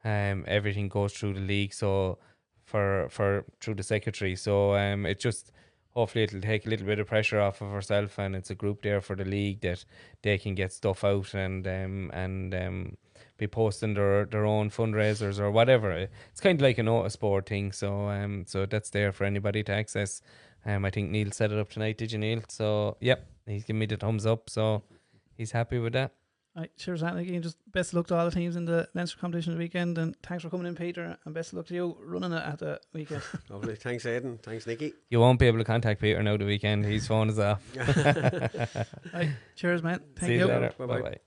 Everything goes through the league, so for through the secretary. So it just hopefully it'll take a little bit of pressure off of herself, and it's a group there for the league that they can get stuff out and be posting their own fundraisers or whatever. It's kind of like a notice board thing. So so that's there for anybody to access. I think Neil set it up tonight. Did you, Neil? So yep, he's giving me the thumbs up. So he's happy with that. Right, cheers, Anthony. And just best of luck to all the teams in the Leinster competition the weekend, and thanks for coming in, Peter, and best of luck to you running it at the weekend. Lovely. Thanks, Aidan. Thanks, Nicky. You won't be able to contact Peter now the weekend. His phone is off. Right, cheers, man. Thank See you. later. Bye-bye. Bye-bye.